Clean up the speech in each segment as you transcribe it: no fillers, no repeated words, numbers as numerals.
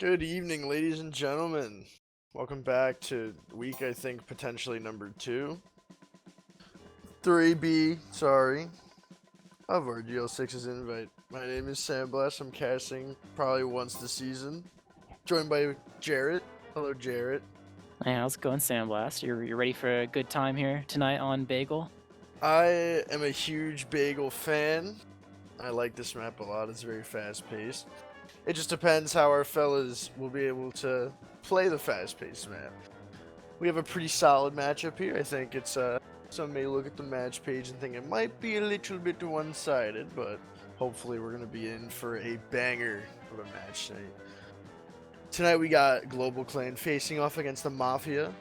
Good evening, ladies and gentlemen. Welcome back to week, I think, potentially number 2. 3B, sorry, of our GL6's invite. My name is Sam Bless. I'm casting probably once this season. Joined by Jarrett. Hello, Jarrett. Hey, how's it going, Sandblast? You're ready for a good time here tonight on Bagel? I am a huge Bagel fan. I like this map a lot. It's very fast-paced. It just depends how our fellas will be able to play the fast-paced map. We have a pretty solid matchup here. I think it's some may look at the match page and think it might be a little bit one-sided, but hopefully we're gonna be in for a banger of a match tonight. Tonight we got Global Clan facing off against the Mafia.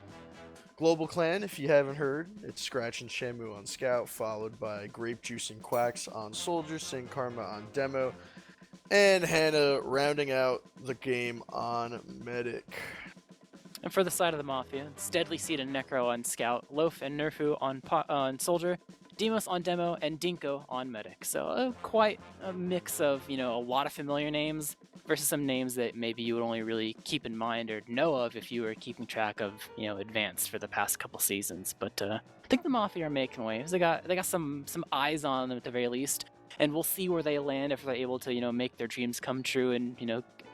Global Clan, if you haven't heard, it's Scratch and Shamu on Scout, followed by Grape Juice and Quacks on Soldier, Sin Karma on Demo, and Hannah rounding out the game on Medic. And for the side of the Mafia, it's Deadly Seed and Necro on Scout, Loaf and Nerfu on Soldier, Demos on Demo, and Dinko on Medic. So quite a mix of, a lot of familiar names versus some names that maybe you would only really keep in mind or know of if you were keeping track of, Advanced for the past couple seasons. But I think the Mafia are making waves. They got some eyes on them at the very least. And we'll see where they land if they're able to, make their dreams come true and,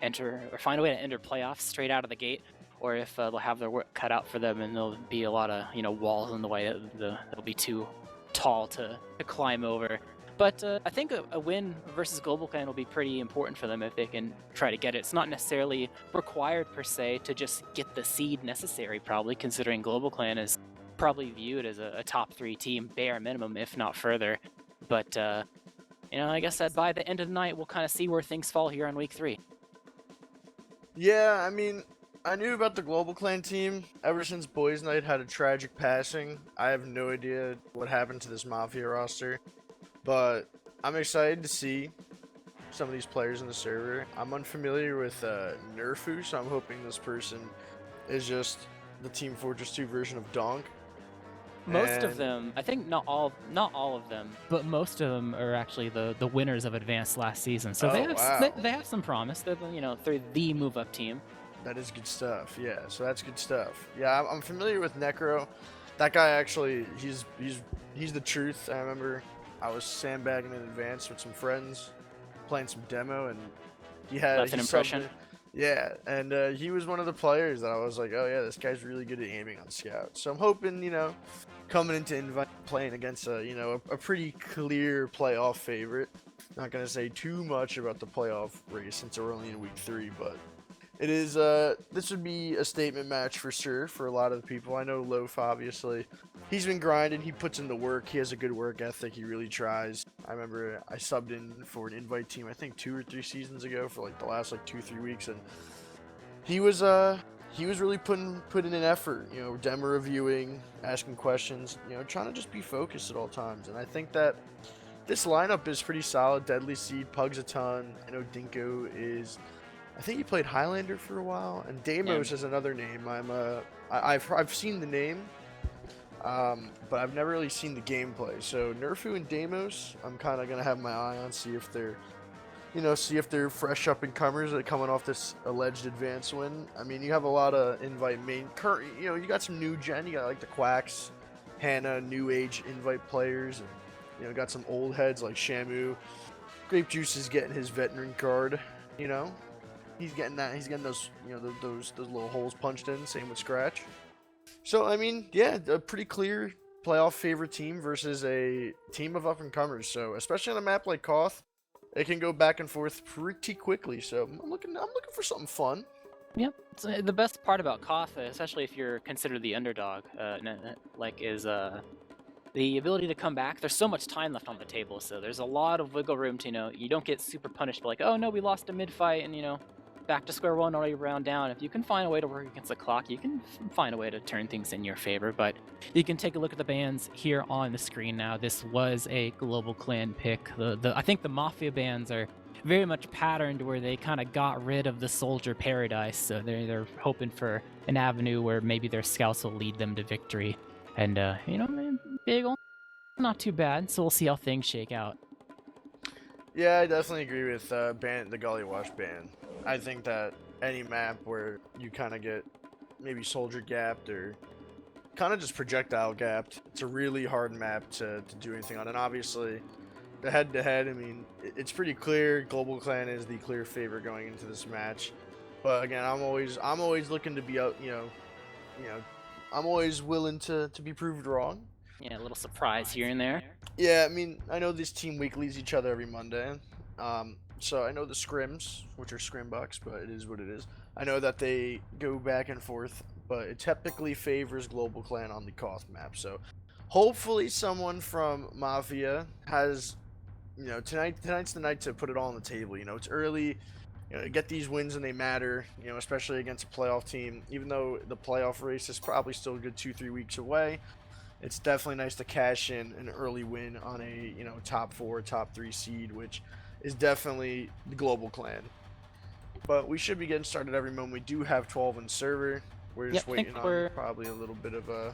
enter or find a way to enter playoffs straight out of the gate, or if they'll have their work cut out for them and there'll be a lot of, walls in the way that'll be too tall to climb over. But I think a win versus Global Clan will be pretty important for them if they can try to get it. It's not necessarily required per se to just get the seed necessary, probably, considering Global Clan is probably viewed as a top 3 team, bare minimum, if not further. But I guess that by the end of the night, we'll kind of see where things fall here on week 3. Yeah, I mean, I knew about the Global Clan team ever since Boys Night had a tragic passing. I have no idea what happened to this Mafia roster, but I'm excited to see some of these players in the server. I'm unfamiliar with Nerfu, so I'm hoping this person is just the Team Fortress 2 version of Donk. Most of them, I think not all of them, but most of them are actually the winners of Advanced last season. So they have some promise. They're the move-up team. That is good stuff. Yeah, so that's good stuff. Yeah, I'm familiar with Necro. That guy actually, he's the truth. I remember I was sandbagging in Advance with some friends, playing some demo, and he had That's an impression. Yeah, and he was one of the players that I was like, oh yeah, this guy's really good at aiming on Scout. So I'm hoping, coming into Invite, playing against a pretty clear playoff favorite. Not gonna say too much about the playoff race since we're only in week 3, but it is this would be a statement match for sure for a lot of the people. I know Loaf, obviously, he's been grinding, he puts in the work, he has a good work ethic, he really tries. I remember I subbed in for an Invite team I think 2 or 3 seasons ago for like the last 2-3 weeks, and he was really putting in an effort, demo reviewing, asking questions, trying to just be focused at all times. And I think that this lineup is pretty solid. Deadly Seed pugs a ton. I know Dinko is, I think he played Highlander for a while, and Demos is another name. I've seen the name, but I've never really seen the gameplay. So Nerfu and Demos, I'm kind of gonna have my eye on, see if they're fresh up and comers that coming off this alleged advance win. I mean, you have a lot of Invite main current. You got some new gen. You got like the Quacks, Hannah, new age Invite players, and got some old heads like Shamu. Grape Juice is getting his veteran card. He's getting that. He's getting those, those little holes punched in. Same with Scratch. So I mean, yeah, a pretty clear playoff favorite team versus a team of up and comers. So especially on a map like Koth, it can go back and forth pretty quickly. So I'm looking for something fun. Yep. So the best part about Koth, especially if you're considered the underdog, is the ability to come back. There's so much time left on the table, so there's a lot of wiggle room to, you don't get super punished, but like, oh no, we lost a mid-fight, and back to square one, already round down. If you can find a way to work against the clock, you can find a way to turn things in your favor. But you can take a look at the bans here on the screen now. This was a Global Clan pick. I think the Mafia bans are very much patterned where they kind of got rid of the Soldier Paradise, so they're hoping for an avenue where maybe their scouts will lead them to victory. And Bagel, not too bad. So we'll see how things shake out. Yeah, I definitely agree with the Gully Wash ban. I think that any map where you kind of get maybe soldier gapped or kind of just projectile gapped. It's a really hard map to do anything on, and obviously the head-to-head, I mean, it's pretty clear Global Clan is the clear favorite going into this match. But again, I'm always looking to be out, I'm always willing to be proved wrong. Yeah, a little surprise here and there. Yeah, I mean, I know this team weeklies each other every Monday. So I know the scrims, which are scrim bucks, but it is what it is. I know that they go back and forth, but it typically favors Global Clan on the Koth map. So hopefully someone from Mafia has, tonight's the night to put it all on the table. It's early. Get these wins and they matter, especially against a playoff team. Even though the playoff race is probably still a good 2-3 weeks away, it's definitely nice to cash in an early win on a, top 4, top 3 seed, which is definitely the Global Clan. But we should be getting started every moment. We do have 12 in server. We're just waiting on probably a little bit of a...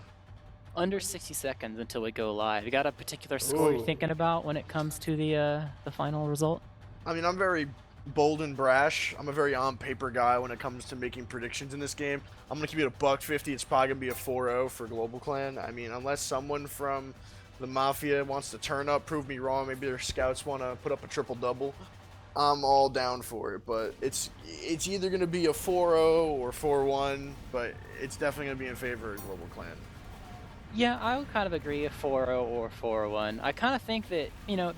Under 60 seconds until we go live. You got a particular score you're thinking about when it comes to the final result? I mean, I'm very bold and brash. I'm a very on-paper guy when it comes to making predictions in this game. I'm going to keep it a $150. It's probably going to be a 4-0 for Global Clan. I mean, unless someone from the Mafia wants to turn up, prove me wrong, maybe their scouts want to put up a triple-double, I'm all down for it. But it's either going to be a 4-0 or 4-1, but it's definitely going to be in favor of Global Clan. Yeah, I would kind of agree, a 4-0 or 4-1. I kind of think that,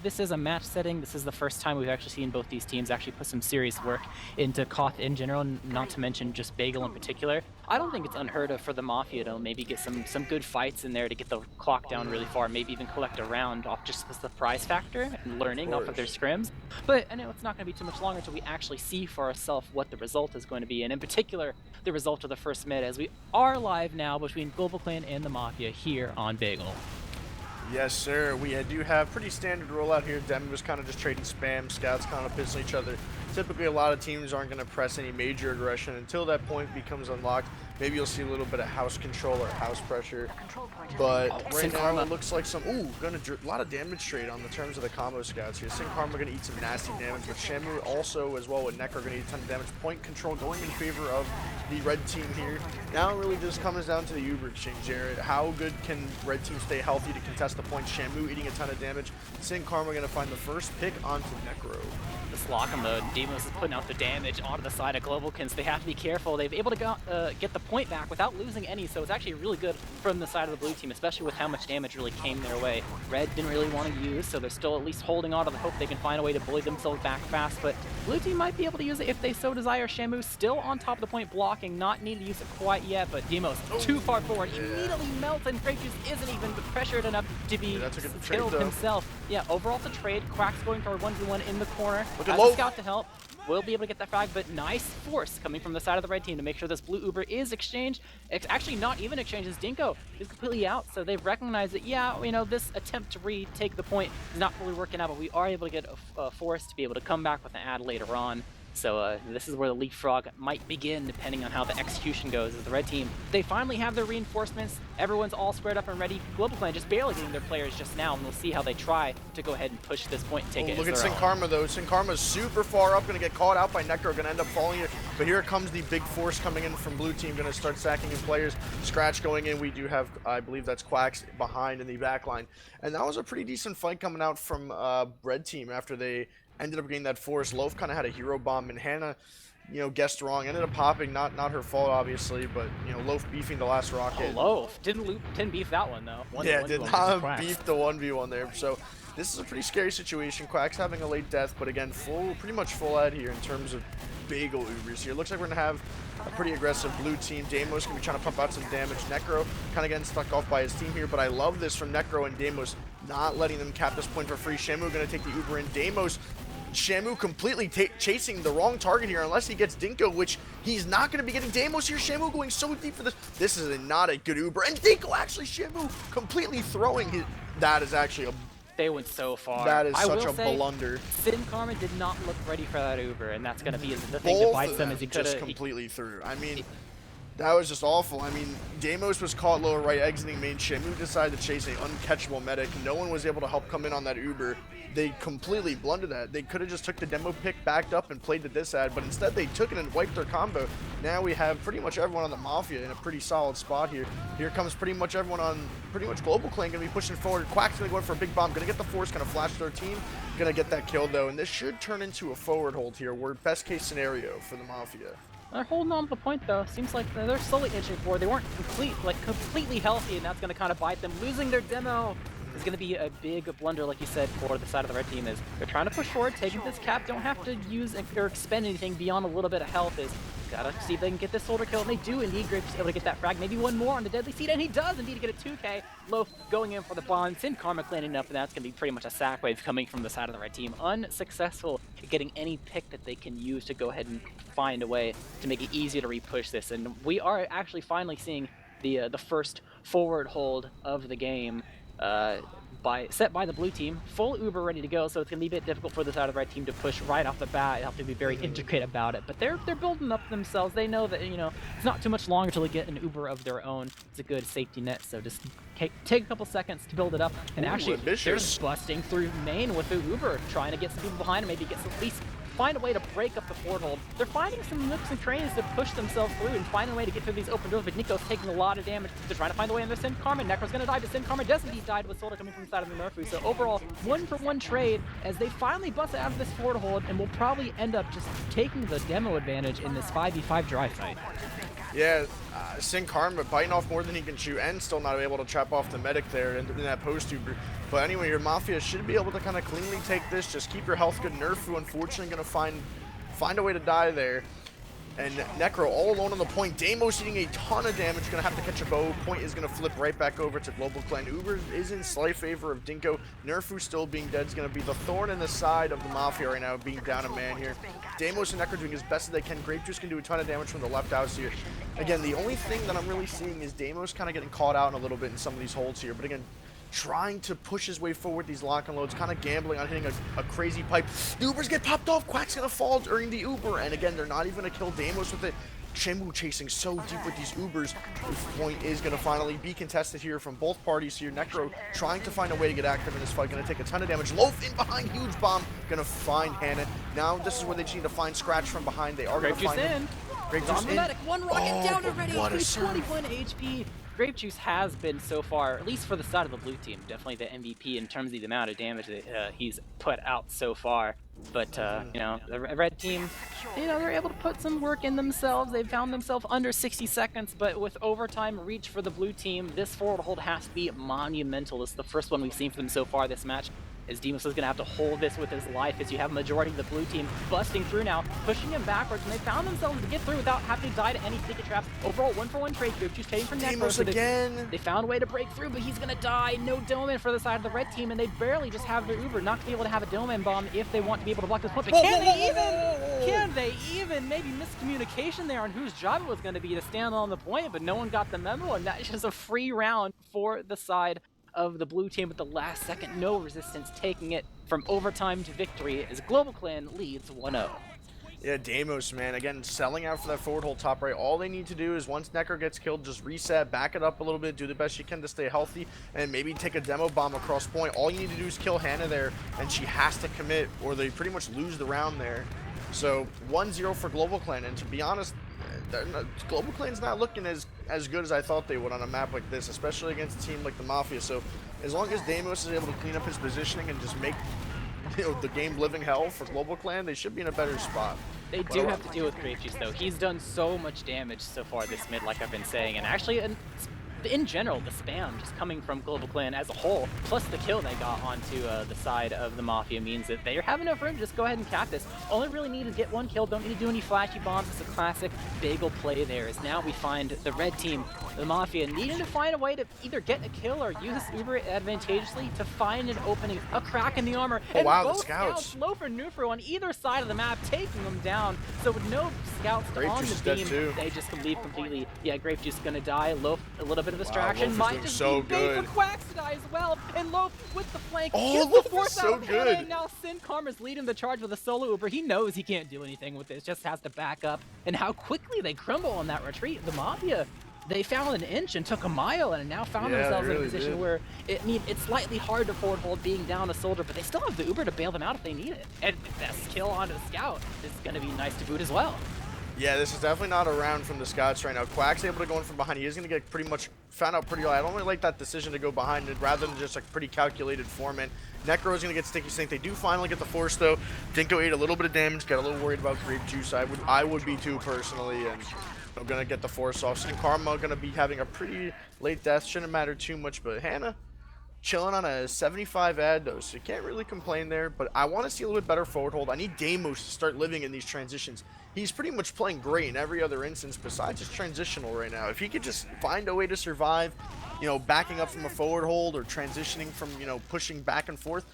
this is a match setting. This is the first time we've actually seen both these teams actually put some serious work into Koth in general, not to mention just Bagel in particular. I don't think it's unheard of for the Mafia to maybe get some good fights in there to get the clock down really far, maybe even collect a round off just the surprise factor and learning off of their scrims. But I know it's not going to be too much longer until we actually see for ourselves what the result is going to be, and in particular, the result of the first mid, as we are live now between Global Clan and the Mafia here on Bagel. Yes, sir. We do have pretty standard rollout here. Demi was kind of just trading spam, scouts kind of pissing each other. Typically, a lot of teams aren't going to press any major aggression until that point becomes unlocked. Maybe you'll see a little bit of house control or house pressure. But right now, it looks like a lot of damage trade on the terms of the combo scouts here. Sin Karma going to eat some nasty damage, but Shamu also, as well with Necro, going to eat a ton of damage. Point control going in favor of the red team here. Now it really just comes down to the Uber exchange, Jared. How good can red team stay healthy to contest the points? Shamu eating a ton of damage. Sin Karma going to find the first pick onto Necro. This lock on the Demos is putting out the damage onto the side of Globalkins. They have to be careful. They've able to get the point back without losing any, so it's actually really good from the side of the blue team, especially with how much damage really came their way. Red didn't really want to use, so they're still at least holding on to the hope they can find a way to bully themselves back fast, but blue team might be able to use it if they so desire. Shamu still on top of the point blocking, not needing to use it quite yet, but Demos too far forward, immediately melts, and Grape Juice isn't even pressured enough to be killed himself. Yeah, overall it's a trade. Quack's going for a 1v1 in the corner. As a scout to help, will be able to get that frag, but nice force coming from the side of the red team to make sure this blue Uber is exchanged. It's actually not even exchanged, as Dinko is completely out, so they've recognized that, yeah, this attempt to retake the point is not fully working out, but we are able to get a force to be able to come back with an ad later on. So this is where the leapfrog might begin, depending on how the execution goes as the red team. They finally have their reinforcements. Everyone's all squared up and ready. Global Clan just barely getting their players just now, and we'll see how they try to go ahead and push this point and take it. Look at Sin Karma, though. Sin Karma's super far up, going to get caught out by Necro, going to end up falling here. But here comes the big force coming in from blue team, going to start sacking in players. Scratch going in. We do have, I believe that's Quacks behind in the back line. And that was a pretty decent fight coming out from red team after they ended up getting that force. Loaf kind of had a hero bomb, and Hannah, guessed wrong. Ended up popping, not her fault, obviously, but, Loaf beefing the last rocket. Oh, Loaf didn't beef that one, though. Did not beef the 1v1 there. So this is a pretty scary situation. Quack's having a late death, but again, pretty much full ad here in terms of Bagel Ubers here. Looks like we're going to have a pretty aggressive blue team. Damos going to be trying to pump out some damage. Necro kind of getting stuck off by his team here, but I love this from Necro and Damos, not letting them cap this point for free. Shamu going to take the Uber in. Shamu completely chasing the wrong target here, unless he gets Dinko, which he's not going to be getting. Damos here. Shamu going so deep for this. This is not a good Uber. And Dinko, actually, Shamu completely throwing his. That is actually a. They went so far. That is such a blunder. Sin Karma did not look ready for that Uber, and that's going to be the thing that bites them, as he could just completely through. I mean, That was just awful. I mean, Deimos was caught lower right exiting main. Shenmue decided to chase an uncatchable medic. No one was able to help come in on that Uber. They completely blundered that. They could have just took the demo pick, backed up, and played the disad, but instead they took it and wiped their combo. Now we have pretty much everyone on the Mafia in a pretty solid spot here. Here comes pretty much everyone on pretty much Global Clan going to be pushing forward. Quack's going to go in for a big bomb. Going to get the force, going to flash 13. Going to get that kill, though, and this should turn into a forward hold here. We're best case scenario for the Mafia. They're holding on to the point, though. Seems like they're slowly inching forward. They weren't completely healthy, and that's going to kind of bite them. Losing their demo is going to be a big blunder, like you said, for the side of the red team. Is they're trying to push forward, taking this cap. Don't have to use or expend anything beyond a little bit of health. Is gotta see if they can get this shoulder kill, and they do indeed. Graves able to get that frag. Maybe one more on the deadly seed, and he does indeed get a 2K. Loaf going in for the bond. Sin Karma cleaning up, and that's going to be pretty much a sack wave coming from the side of the red team. Unsuccessful at getting any pick that they can use to go ahead and find a way to make it easier to repush this. And we are actually finally seeing the first forward hold of the game set by the blue team. Full Uber ready to go, so it's going to be a bit difficult for the side of the red team to push right off the bat. They have to be very intricate about it, but they're building up themselves. They know that, you know, it's not too much longer till they get an Uber of their own. It's a good safety net, so just take a couple seconds to build it up. And actually, ambitious. they're just busting through main with the Uber, trying to get some people behind and maybe get some, at least find a way to break up the forward hold. They're finding some nooks and crannies to push themselves through and find a way to get through these open doors, but Nico's taking a lot of damage. They're trying to find a way in their Sin Karma. Necro's gonna die, but Sin Karma does indeed die with Solda coming from the side of the Murphy. So overall, 1-for-1 trade as they finally bust out of this forward hold and will probably end up just taking the demo advantage in this 5v5 dry fight. Yeah, Sin Karma biting off more than he can chew and still not able to trap off the medic there in that post Uber. But anyway, your Mafia should be able to kind of cleanly take this. Just keep your health good. Nerfu, unfortunately, going to find a way to die there. And Necro all alone on the point. Deimos eating a ton of damage. Going to have to catch a bow. Point is going to flip right back over to Global Clan. Uber is in slight favor of Dinko. Nerfu still being dead is going to be the thorn in the side of the Mafia right now, being down a man here. Deimos and Necro doing as best as they can. Grape Juice can do a ton of damage from the left house here. Again, the only thing that I'm really seeing is Deimos kind of getting caught out in a little bit in some of these holds here. But again, trying to push his way forward these lock and loads, kind of gambling on hitting a crazy pipe. The Ubers get popped off. Quack's gonna fall during the Uber, and again, they're not even gonna kill Deimos with it. Shenmue chasing so deep with these Ubers. This point is gonna finally be contested here from both parties here. Necro trying to find a way to get active in this fight, gonna take a ton of damage. Loaf in behind, huge bomb, gonna find Hannah. Now this is where they just need to find Scratch from behind. They are gonna find him. Grape Juice in. One rocket down already. What a 21 HP. Grape Juice has been so far, at least for the side of the blue team, definitely the MVP in terms of the amount of damage that he's put out so far. But, you know, the red team, you know, they're able to put some work in themselves. They've found themselves under 60 seconds, but with overtime reach for the blue team, this forward hold has to be monumental. This is the first one we've seen from them so far this match. As Deimos is going to have to hold this with his life as you have a majority of the blue team busting through now, pushing him backwards, and they found themselves to get through without having to die to any ticket traps. Overall, 1-for-1 trade group, just trading for Necro. So again. They found a way to break through, but he's going to die. No Doman for the side of the red team, and they barely just have their Uber, not to be able to have a Doman bomb if they want to be able to block this point. But can they even, maybe miscommunication there on whose job it was going to be to stand on the point, but no one got the memo, and that's just a free round for the side of the blue team with the last second, no resistance, taking it from overtime to victory as Global Clan leads 1-0. Yeah, Deimos, man, again, selling out for that forward hold top right. All they need to do is once Necro gets killed, just reset, back it up a little bit, do the best you can to stay healthy, and maybe take a demo bomb across point. All you need to do is kill Hannah there, and she has to commit, or they pretty much lose the round there. So 1-0 for Global Clan, and to be honest, Global Clan's not looking as good as I thought they would on a map like this, especially against a team like the Mafia. So as long as Deimos is able to clean up his positioning and just make, you know, the game living hell for Global Clan, they should be in a better spot. They do have to deal with Grape Juice though. He's done so much damage so far this mid, like I've been saying, and actually in general, the spam just coming from Global Clan as a whole, plus the kill they got onto the side of the Mafia, means that they have enough room to just go ahead and cap this. Only really need to get one kill, don't need to do any flashy bombs. It's a classic bagel play there, as now we find the red team, the Mafia, needing to find a way to either get a kill or use Uber advantageously to find an opening, a crack in the armor. Oh, and wow, both the scouts. Loaf and Nufro on either side of the map, taking them down. So with no scouts on the beam, they just can leave completely. Yeah, Grape Juice gonna die. Loaf, a little bit of distraction. Loaf is Might doing just so be bait good. for Quacks to die as well. And Loaf with the flank. Oh, gets Loaf the is force so out of good. Hannah, and now Sin Karma's leading the charge with a solo Uber. He knows he can't do anything with this, just has to back up. And how quickly they crumble on that retreat. The Mafia, they found an inch and took a mile and now found themselves in a position where it's slightly hard to forward hold being down a soldier, but they still have the Uber to bail them out if they need it. And the best kill onto the scout is going to be nice to boot as well. Yeah, this is definitely not a round from the scouts right now. Quack's able to go in from behind. He is going to get pretty much found out pretty early. I don't really like that decision to go behind it rather than just a pretty calculated foreman. Necro is going to get sticky sync. They do finally get the force though. Dinko ate a little bit of damage. Got a little worried about grape juice. I would be too personally, and I'm going to get the force off. Sin Karma going to be having a pretty late death. Shouldn't matter too much, but Hannah chilling on a 75 ad though, so you can't really complain there. But I want to see a little bit better forward hold. I need Deimos to start living in these transitions. He's pretty much playing great in every other instance besides his transitional right now. If he could just find a way to survive, you know, backing up from a forward hold or transitioning from, you know, pushing back and forth,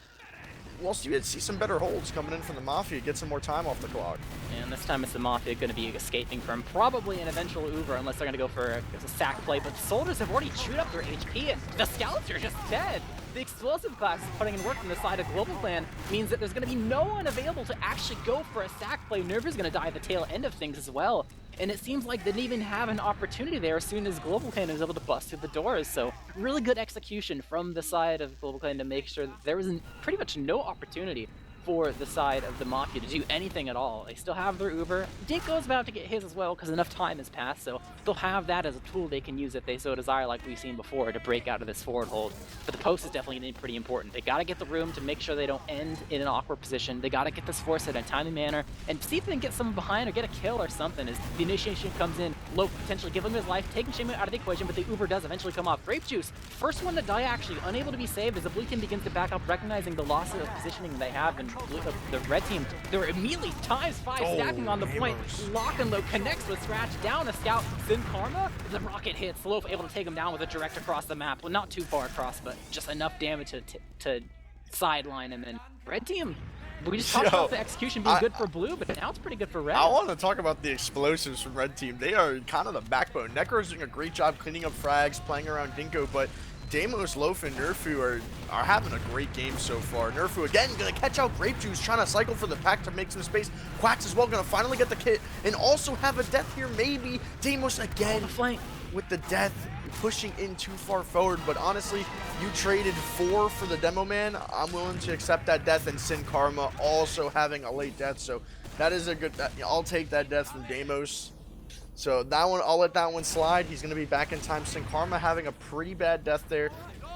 we'll see some better holds coming in from the Mafia, get some more time off the clock. And this time it's the Mafia going to be escaping from probably an eventual Uber unless they're going to go for a sack play. But the soldiers have already chewed up their HP and the scouts are just dead. The explosive class putting in work from the side of Global Clan means that there's going to be no one available to actually go for a sack play. Nerva's going to die at the tail end of things as well. And it seems like they didn't even have an opportunity there as soon as Global Clan was able to bust through the doors. So really good execution from the side of Global Clan to make sure that there was pretty much no opportunity for the side of the Mafia to do anything at all. They still have their Uber. Dinko's about to get his as well because enough time has passed, so they'll have that as a tool they can use if they so desire, like we've seen before, to break out of this forward hold. But the post is definitely pretty important. They gotta get the room to make sure they don't end in an awkward position. They gotta get this force in a timely manner and see if they can get someone behind or get a kill or something as the initiation comes in. Low potentially giving him his life, taking Shaman out of the equation, but the Uber does eventually come off. Grape Juice, first one to die actually, unable to be saved as the blue team begins to back up, recognizing the loss of positioning they have, and the red team, they're immediately ×5 stacking on the point. Lock and Low connects with Scratch down a scout. Sin Karma, the rocket hits. Loaf able to take him down with a direct across the map. Well, not too far across, but just enough damage to sideline him. And red team, we just talked about the execution being good for blue, but now it's pretty good for red. I want to talk about the explosives from red team. They are kind of the backbone. Necro's doing a great job cleaning up frags, playing around Dinko, but Deimos, Loaf, and Nerfu are having a great game so far. Nerfu again gonna catch out Grape Juice, trying to cycle for the pack to make some space. Quacks as well gonna finally get the kit and also have a death here maybe. Deimos again with the death, pushing in too far forward, but honestly, you traded 4 for the demo man. I'm willing to accept that death, and Sin Karma also having a late death, so that is a good, I'll take that death from Deimos. So that one, I'll let that one slide. He's going to be back in time. Sin Karma having a pretty bad death there.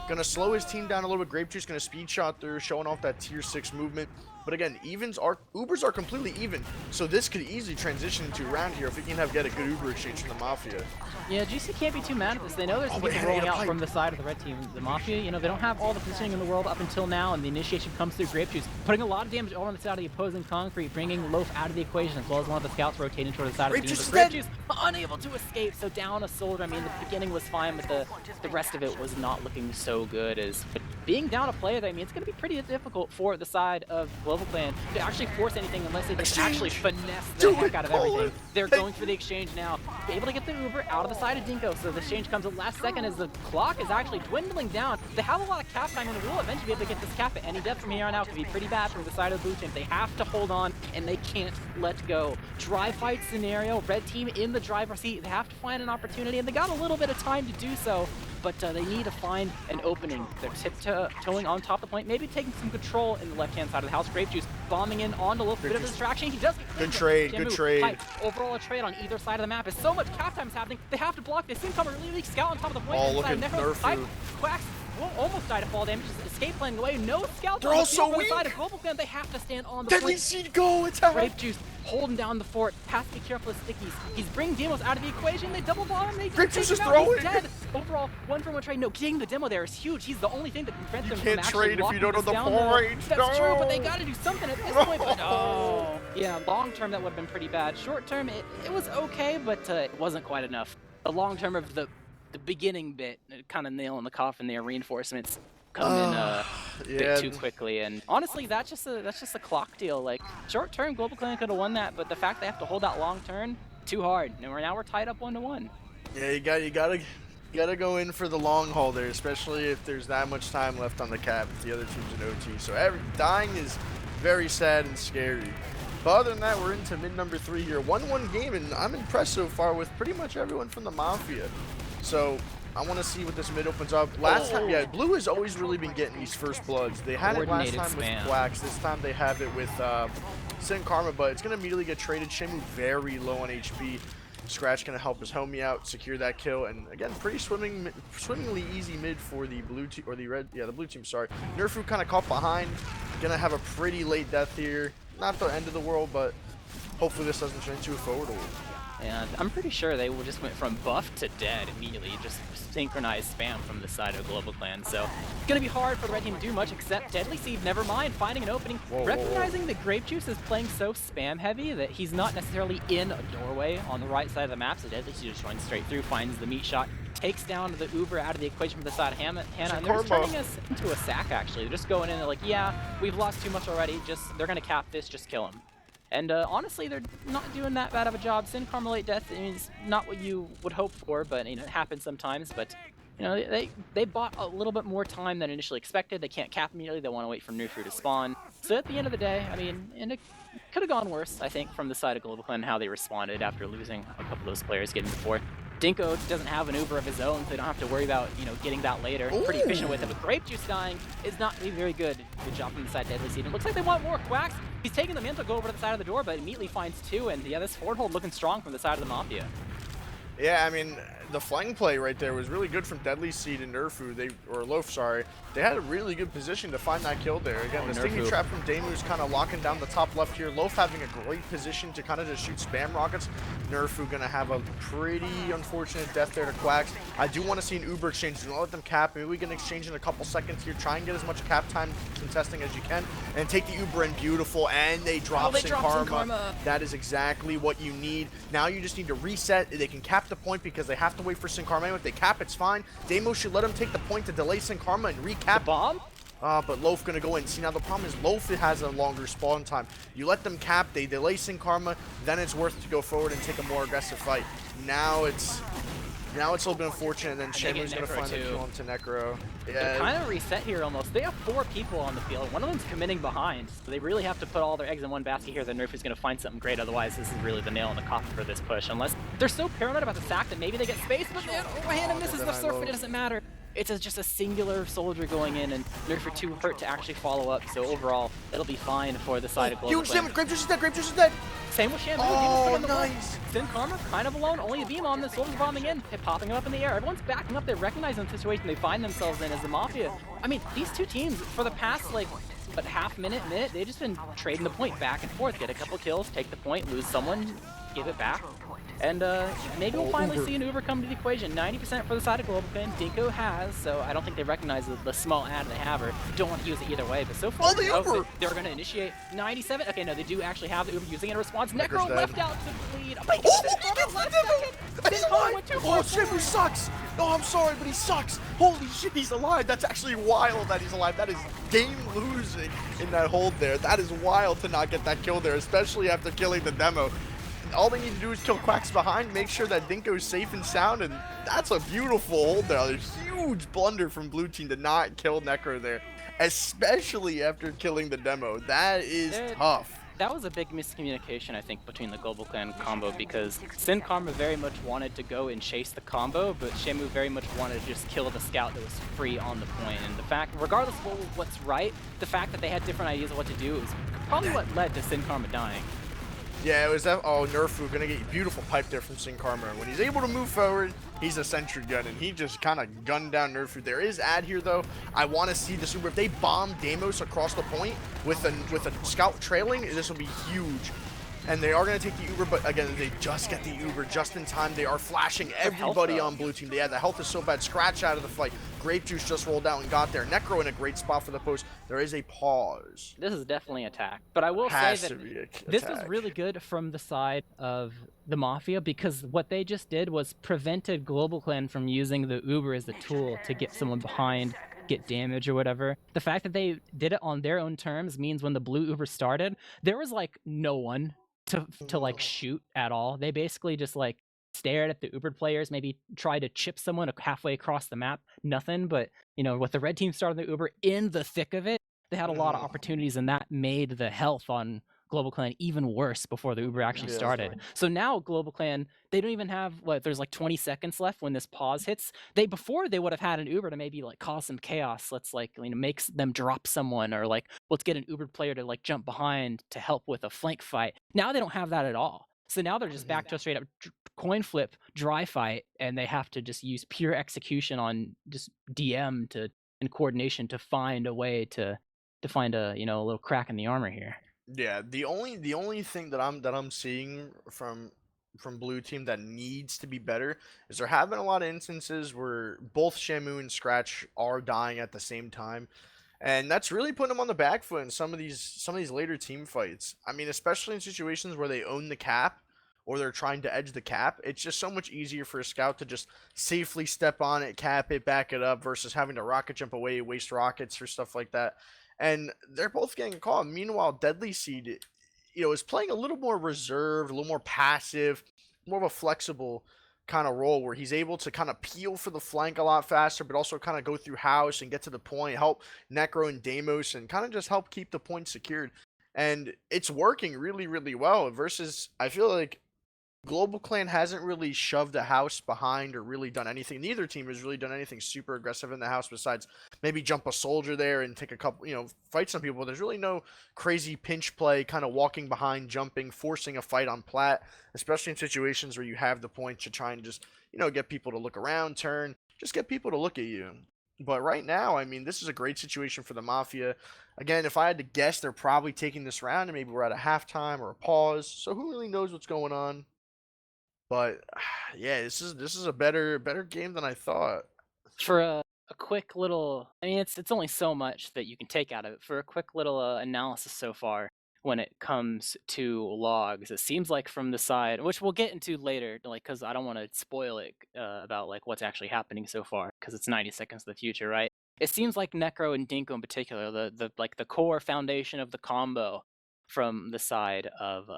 Going to slow his team down a little bit. Grape Juice going to speed shot through, showing off that tier 6 movement. But again, Ubers are completely even. So this could easily transition into a round here if we can get a good Uber exchange from the Mafia. Yeah, GC can't be too mad at this. They know there's some people rolling out from the side of the red team. The Mafia, you know, they don't have all the positioning in the world up until now, and the initiation comes through Grape Juice, putting a lot of damage on the side of the opposing concrete, bringing Loaf out of the equation, as well as one of the scouts rotating toward the side of the team. But Grape Juice unable to escape, so down a soldier. I mean, the beginning was fine, but the rest of it was not looking so good. As being down a player, I mean, it's going to be pretty difficult for the side of Global Clan to actually force anything unless they just actually finesse the heck out of everything. They're going for the exchange now, able to get the Uber out of the side of Dinko, so the exchange comes at last second as the clock is actually dwindling down. They have a lot of cap time and will eventually be able to get this cap at any death from here on out. Could be pretty bad from the side of the blue team. They have to hold on and they can't let go. Dry fight scenario, red team in the driver's seat. They have to find an opportunity and they got a little bit of time to do so, but they need to find an opening. They're tiptoeing on top of the point, maybe taking some control in the left-hand side of the house. Grape Juice bombing in onto Loaf, bit of a distraction. He does get good trade, good trade. Hype. Overall, a trade on either side of the map. As so much cap time is happening, they have to block this. Income really scout on top of the point. Oh, look at Nerfu. Quacks almost died of fall damage. Escape playing away. No scouts. They're all so weak. Side of Global Clan, they have to stand on the Deadly point. Seed go. It's out. Grape Juice holding down the fort. Has to be careful with stickies. He's bringing Demos out of the equation. They double bomb him. Grape Juice is throwing. He's dead. Overall, 1-for-1 trade. No, getting the demo there is huge. He's the only thing that prevents them from can't actually trade if you don't know the point. That's true, but they got to do something at this point. But no. Yeah, long term that would have been pretty bad. Short term, it was okay, but it wasn't quite enough. The long term of the beginning bit, kind of nail in the coffin there. Reinforcements come in a bit too quickly, and honestly, that's just a clock deal. Like short term, Global Clan could have won that, but the fact they have to hold that long term, too hard. And now we're tied up 1-1. Yeah, you gotta You gotta go in for the long haul there, especially if there's that much time left on the cap if the other team's in OT. So dying is very sad and scary. But other than that, we're into mid number 3 here. 1-1 game, and I'm impressed so far with pretty much everyone from the Mafia. So I want to see what this mid opens up. Last time, yeah, Blue has always really been getting these first bloods. They had it last time with Quacks. This time they have it with Sin Karma, but it's going to immediately get traded. Shamu very low on HP. Scratch gonna help his homie out, secure that kill, and again, pretty swimmingly easy mid for the blue team, or the red, yeah, the blue team. Sorry, Nerfu kind of caught behind, gonna have a pretty late death here. Not the end of the world, but hopefully this doesn't turn into a forward hold. And I'm pretty sure they just went from buff to dead immediately, just synchronized spam from the side of Global Clan. So it's going to be hard for the red team to do much except Deadly Seed, never mind, finding an opening, recognizing that Grape Juice is playing so spam heavy that he's not necessarily in a doorway on the right side of the map, so Deadly Seed just runs straight through, finds the meat shot, takes down the Uber out of the equation from the side of Hannah, and they're just turning us into a sack actually. They're just going in, they're like, yeah, we've lost too much already, they're going to cap this, just kill him. And honestly, they're not doing that bad of a job. Sin Karma late death is not what you would hope for, but you know, it happens sometimes. But you know, they bought a little bit more time than initially expected. They can't cap immediately. They want to wait for Nerfu to spawn. So at the end of the day, I mean, and it could have gone worse, I think, from the side of Global Clan, how they responded after losing a couple of those players getting before. Dinko doesn't have an Uber of his own, so they don't have to worry about, you know, getting that later. Ooh. Pretty efficient with it, but Grape Juice dying is not really very good. Good job from the side of Deadly Seed. It looks like they want more Quacks. He's taking them in to go over to the side of the door, but immediately finds two, and yeah, this forward hold looking strong from the side of the Mafia. Yeah, I mean, the flank play right there was really good from Deadly Seed and Nerfu, or Loaf, sorry. They had a really good position to find that kill there. Again, the stinging trap from Damu's kind of locking down the top left here. Loaf having a great position to kind of just shoot spam rockets. Nerfu gonna have a pretty unfortunate death there to Quacks. I do want to see an Uber exchange. Do not let them cap. Maybe we can exchange in a couple seconds here. Try and get as much cap time contesting as you can, and take the Uber in. Beautiful, and they drop Sin Karma. That is exactly what you need. Now you just need to reset. They can cap the point because they have to wait for Sin Karma. If they cap, it's fine. Damo should let him take the point to delay Sin Karma and recap. The bomb? But Loaf gonna go in. See, now the problem is Loaf has a longer spawn time. You let them cap, they delay Sin Karma, then it's worth to go forward and take a more aggressive fight. Now it's a little bit unfortunate, and then Shamu's gonna find the kill onto Necro. Yeah. They're kind of reset here almost. They have 4 people on the field. One of them's committing behind, so they really have to put all their eggs in one basket here. Then Nerfu's gonna find something great. Otherwise, this is really the nail in the coffin for this push. Unless they're so paranoid about the sack that maybe they get space, but they overhand and misses the surf, but it doesn't matter. It's just a singular soldier going in, and Nerfu too hurt to actually follow up. So overall, it'll be fine for the side of Global Clan. Huge damage. Grape Juice is dead. Grape Juice is dead. Same with Shamu. Oh, nice. Sin Karma kind of alone, only a beam on the soldiers bombing in, popping him up in the air. Everyone's backing up. They're recognizing the situation they find themselves in as the Mafia. I mean, these two teams, for the past, like, what, half minute, they've just been trading the point back and forth. Get a couple kills, take the point, lose someone, give it back. And maybe we'll finally see an Uber come to the equation. 90% for the side of Global Clan. Dinko has, so I don't think they recognize the small ad they have or don't want to use it either way. But so far, the Uber! They're going to initiate 97. Okay, no, they do actually have the Uber using it in response. Necro left out to bleed. Oh, Shamu sucks! No, I'm sorry, but he sucks. Holy shit, he's alive. That's actually wild that he's alive. That is game losing in that hold there. That is wild to not get that kill there, especially after killing the demo. All they need to do is kill Quacks behind, make sure that Dinko's safe and sound, and that's a beautiful hold there. A huge blunder from Blue Team to not kill Necro there, especially after killing the demo. That is tough. That was a big miscommunication, I think, between the Global Clan combo, because Sin Karma very much wanted to go and chase the combo, but Shamu very much wanted to just kill the scout that was free on the point. And the fact, regardless of what's right, the fact that they had different ideas of what to do is probably what led to Sin Karma dying. Yeah, it was that. Oh, Nerfu gonna get beautiful pipe there from Sin Karma. When he's able to move forward, he's a sentry gun, and he just kind of gunned down Nerfu. There is ad here though. I want to see this Uber. If they bomb Damos across the point with a scout trailing, this will be huge. And they are going to take the Uber, but again, they just get the Uber just in time. They are flashing everybody on Blue Team. Yeah, the health is so bad. Scratch out of the fight. Grape Juice just rolled out and got there. Necro in a great spot for the post. There is a pause. This is definitely attack. But I will say that this was really good from the side of the Mafia, because what they just did was prevented Global Clan from using the Uber as a tool to get someone behind, get damage or whatever. The fact that they did it on their own terms means when the blue Uber started, there was like no one to like shoot at all. They basically just like stared at the Uber players, maybe tried to chip someone halfway across the map, nothing. But with the red team starting the Uber in the thick of it, they had a lot of opportunities, and that made the health on Global Clan even worse before the Uber actually started. So now Global Clan, they don't even have there's like 20 seconds left when this pause hits. Before they would have had an Uber to maybe like cause some chaos. Let's make them drop someone, or let's get an Uber player to jump behind to help with a flank fight. Now they don't have that at all. So now they're just back to a straight up coin flip dry fight, and they have to just use pure execution on just DM and coordination to find a way to find a little crack in the armor here. Yeah, the only thing that I'm seeing from blue team that needs to be better is they're having a lot of instances where both Shamu and Scratch are dying at the same time. And that's really putting them on the back foot in some of these later team fights. I mean, especially in situations where they own the cap or they're trying to edge the cap, it's just so much easier for a scout to just safely step on it, cap it, back it up, versus having to rocket jump away, waste rockets or stuff like that. And they're both getting caught. Meanwhile, Deadly Seed, is playing a little more reserved, a little more passive, more of a flexible kind of role where he's able to kind of peel for the flank a lot faster, but also kind of go through house and get to the point, help Necro and Deimos, and kind of just help keep the point secured. And it's working really, really well versus, I feel like Global Clan hasn't really shoved a house behind or really done anything. Neither team has really done anything super aggressive in the house besides maybe jump a soldier there and take a couple, fight some people. There's really no crazy pinch play, kind of walking behind, jumping, forcing a fight on plat, especially in situations where you have the point to try and just, get people to look around, turn, just get people to look at you. But right now, I mean, this is a great situation for the Mafia. Again, if I had to guess, they're probably taking this round and maybe we're at a halftime or a pause. So who really knows what's going on? But yeah, this is a better game than I thought. For a quick little, I mean, it's only so much that you can take out of it. For a quick little analysis so far, when it comes to logs, it seems like from the side, which we'll get into later, because I don't want to spoil it about what's actually happening so far, because it's 90 seconds of the future, right? It seems like Necro and Dinko in particular, the core foundation of the combo from the side of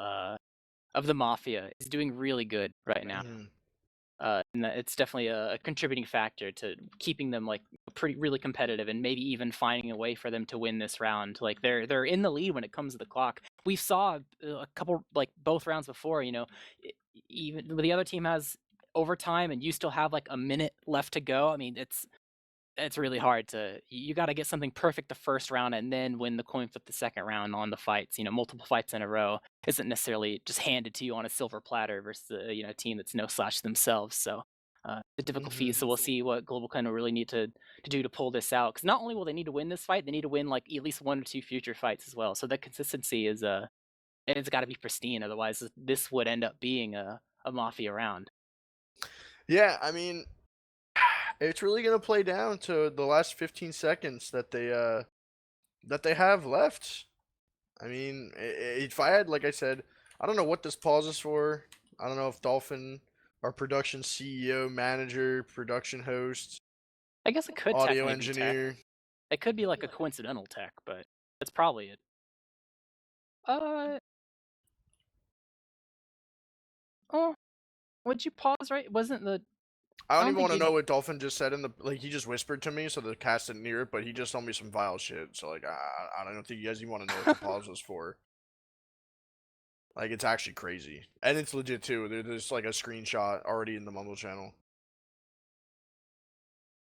the Mafia is doing really good right now. And it's definitely a contributing factor to keeping them really competitive, and maybe even finding a way for them to win this round. They're in the lead when it comes to the clock. We saw a couple both rounds before. Even the other team has overtime, and you still have a minute left to go. I mean, it's really hard you got to get something perfect the first round and then win the coin flip the second round on the fights. Multiple fights in a row isn't necessarily just handed to you on a silver platter versus a team that's no slash themselves. So the difficult feat. So we'll see what Global Clan will really need to do to pull this out, because not only will they need to win this fight, they need to win at least 1 or 2 future fights as well. So the consistency is it's got to be pristine, otherwise this would end up being a Mafia round. Yeah, I mean, it's really gonna play down to the last 15 seconds that they have left. I mean, if I had, like I said, I don't know what this pause is for. I don't know if Dolphin, our production CEO, manager, production host, I guess it could audio engineer. It could be a coincidental tech, but that's probably it. Oh, would you pause? Right? Wasn't the I don't even want to know what Dolphin just said he just whispered to me, so the cast didn't hear it, but he just told me some vile shit. So I don't think you guys even want to know what the pause was for. It's actually crazy, and it's legit too. There's a screenshot already in the Mumble channel.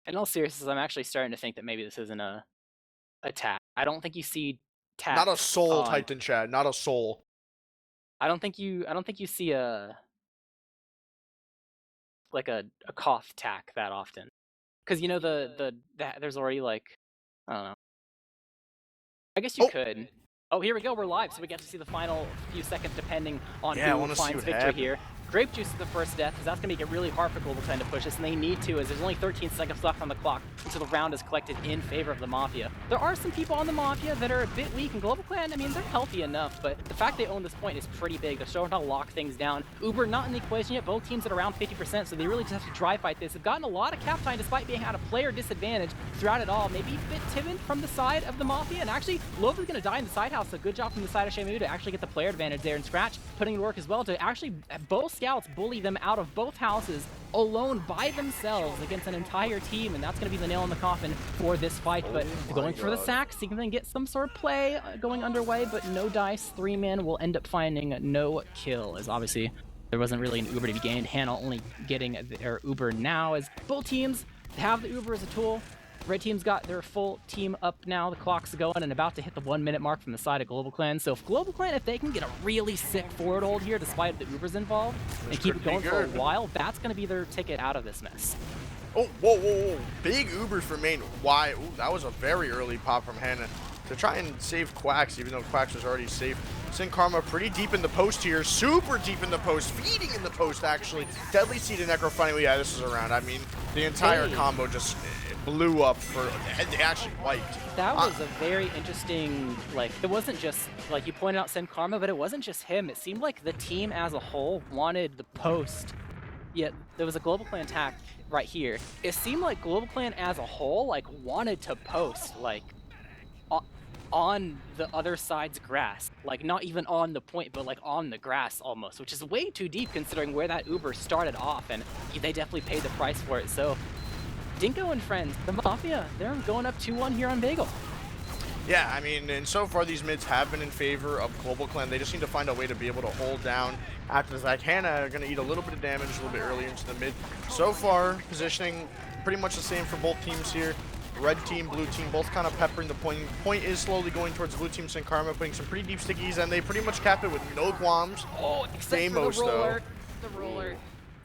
In all seriousness, I'm actually starting to think that maybe this isn't a tap. I don't think you see tap. Not a soul typed in chat. Not a soul. I don't think you see a cough tack that often, because there's already I don't know. I guess you could. Oh, here we go. We're live, so we get to see the final few seconds, depending on who finds victory here. Grape Juice is the first death, because that's going to make it really hard for Global Clan to push this, and they need to, as there's only 13 seconds left on the clock until the round is collected in favor of the Mafia. There are some people on the Mafia that are a bit weak, and Global Clan, I mean, they're healthy enough, but the fact they own this point is pretty big. They're starting to lock things down. Uber not in the equation yet. Both teams at around 50%, so they really just have to dry fight this. They've gotten a lot of cap time despite being at a player disadvantage throughout it all. Maybe a bit timid from the side of the Mafia, and actually, Lova's going to die in the side house, so good job from the side of Shamu to actually get the player advantage there, and Scratch putting in work as well to actually both scouts bully them out of both houses alone by themselves against an entire team, and that's going to be the nail in the coffin for this fight. But going for the sack, seeing if they can get some sort of play going underway, but no dice. 3-man will end up finding no kill, as obviously there wasn't really an Uber to be gained. Hannah only getting their Uber now, as both teams have the Uber as a tool. Red team's got their full team up now. The clock's going and about to hit the 1-minute mark from the side of Global Clan. So if Global Clan, if they can get a really sick forward hold here, despite the Ubers involved, and keep it going for a while, that's going to be their ticket out of this mess. Oh, whoa. Big Ubers for main. Why? Ooh, that was a very early pop from Hannah to try and save Quacks, even though Quacks was already safe. Sin Karma pretty deep in the post here, super deep in the post, feeding in the post actually. Deadly Seed and Necro finally, yeah, this is around. I mean, the entire combo just blew up for, they actually wiped. That was a very interesting, like, it wasn't just, like you pointed out Sin Karma, but it wasn't just him. It seemed like the team as a whole wanted the post. Yet there was a Global Clan attack right here. It seemed like Global Clan as a whole, like, wanted to post, like, on the other side's grass. Like, not even on the point, but like on the grass almost, which is way too deep considering where that Uber started off, and they definitely paid the price for it. So Dinko and friends, the Mafia, they're going up 2-1 here on Bagel. Yeah, I mean, and so far these mids have been in favor of Global Clan. They just need to find a way to be able to hold down after the fact. Hannah are going to eat a little bit of damage a little bit earlier into the mid. So far, positioning pretty much the same for both teams here. Red team, blue team, both kind of peppering the point. Point is slowly going towards blue team Sin Karma, putting some pretty deep stickies, and they pretty much cap it with no qualms. Oh, except for the roller. The roller.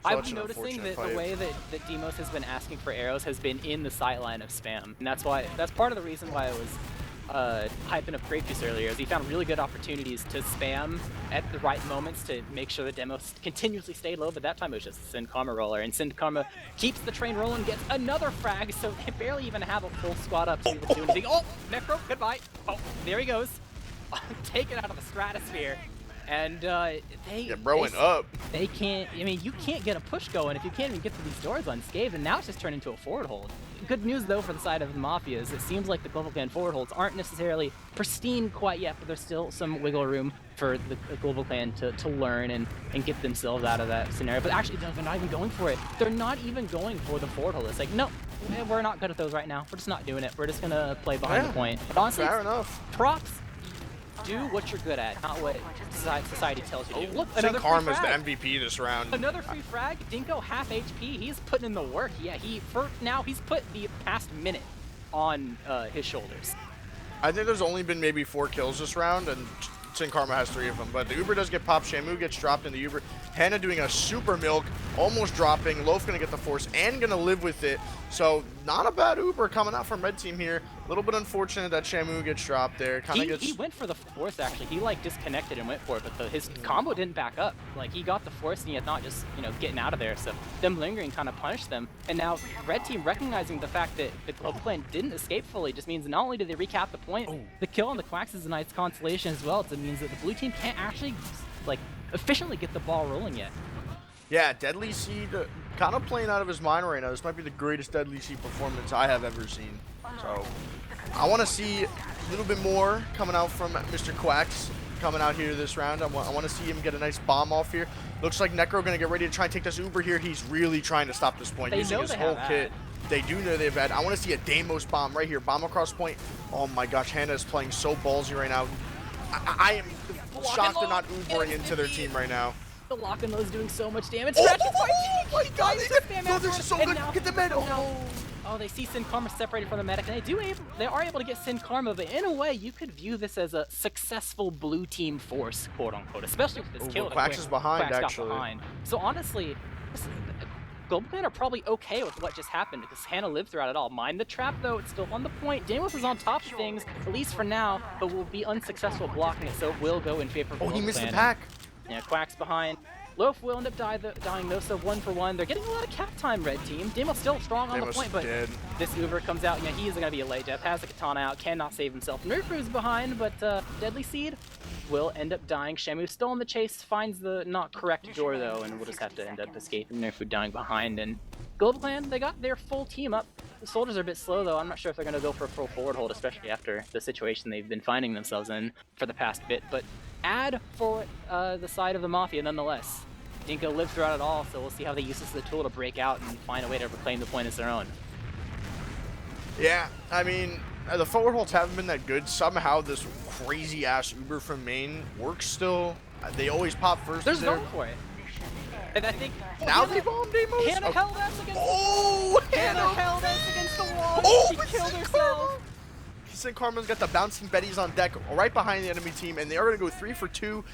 I've been noticing that the way that Demos has been asking for arrows has been in the sight line of spam, and that's part of the reason why I was hyping up Grape Juice earlier, is he found really good opportunities to spam at the right moments to make sure the demos continuously stayed low, but that time it was just a Sin Karma roller, and Sin Karma keeps the train rolling, gets another frag, so they barely even have a full squad up to be able to do anything. Oh, Necro, goodbye. Oh, there he goes. Taken out of the stratosphere. And they can't, I mean, you can't get a push going if you can't even get through these doors unscathed, and now it's just turned into a forward hold. Good news, though, for the side of the Mafia is it seems like the Global Clan forward holds aren't necessarily pristine quite yet, but there's still some wiggle room for the Global Clan to learn and get themselves out of that scenario. But actually, they're not even going for it. They're not even going for the forward hold. It's like, no, we're not good at those right now. We're just not doing it. We're just going to play behind the point. But honestly, fair enough. Props. Do what you're good at, not what society tells you to do. Look, Sin Karma's the MVP this round. Another free frag. Dinko half HP. He's putting in the work. Yeah, for now he's put the past minute on his shoulders. I think there's only been maybe 4 kills this round, and Sin Karma has 3 of them. But the Uber does get popped. Shamu gets dropped in the Uber. Hannah doing a super milk, almost dropping. Loaf gonna get the force and gonna live with it. So not a bad Uber coming out from red team here. A little bit unfortunate that Shamu gets dropped there. He went for the force actually. He like disconnected and went for it, but his combo didn't back up. Like he got the force and he had not just getting out of there. So them lingering kind of punished them. And now red team recognizing the fact that the Global Clan didn't escape fully just means not only did they recap the point, the kill on the Quacks is a nice consolation as well. It means that the blue team can't actually like efficiently get the ball rolling yet. Yeah, Deadly Seed kind of playing out of his mind right now. This might be the greatest Deadly Seed performance I have ever seen. So I want to see a little bit more coming out from Mr. Quacks coming out here this round. I want to see him get a nice bomb off here. Looks like Necro going to get ready to try and take this Uber here. He's really trying to stop this point using his whole kit. They do know they've had. I want to see a Deimos bomb right here. Bomb across point. Oh my gosh, Hannah is playing so ballsy right now. I am shocked they're not Ubering into their team right now. The lock and low is doing so much damage. Oh my god, this is so good. Get the med. Oh, they see Sin Karma separated from the medic, and they are able to get Sin Karma, but in a way, you could view this as a successful blue team force, quote unquote, especially with this kill. Quacks is behind, actually. So honestly, Global Clan are probably okay with what just happened because Hannah lived throughout it all. Mind the trap, though, it's still on the point. Deimos is on top of things, at least for now, but will be unsuccessful blocking it, so it will go in favor of Global Clan. He missed the pack. Yeah, Quacks behind. Loaf will end up dying though, so 1 for 1. They're getting a lot of cap time, red team. Deimos still strong on the point, but this Uber comes out. He is going to be a late death. Has the katana out, cannot save himself. Nerfu's behind, but Deadly Seed will end up dying. Shamu still in the chase, finds the not correct door though, and we'll just have to end up escaping. Nerfu dying behind, and Global Clan, they got their full team up. The soldiers are a bit slow though. I'm not sure if they're going to go for a full forward hold, especially after the situation they've been finding themselves in for the past bit, but add for the side of the Mafia nonetheless. Dinko lived throughout it all, so we'll see how they use this as a tool to break out and find a way to reclaim the point as their own. Yeah, I mean, the forward holds haven't been that good. Somehow this crazy-ass Uber from main works still. They always pop first. There's going for it. And I think now they bomb Demos. Hannah held us against Hannah held us against the wall. She killed herself. Sin Karma's got the bouncing Betties on deck right behind the enemy team, and they are going to go 3 for 2.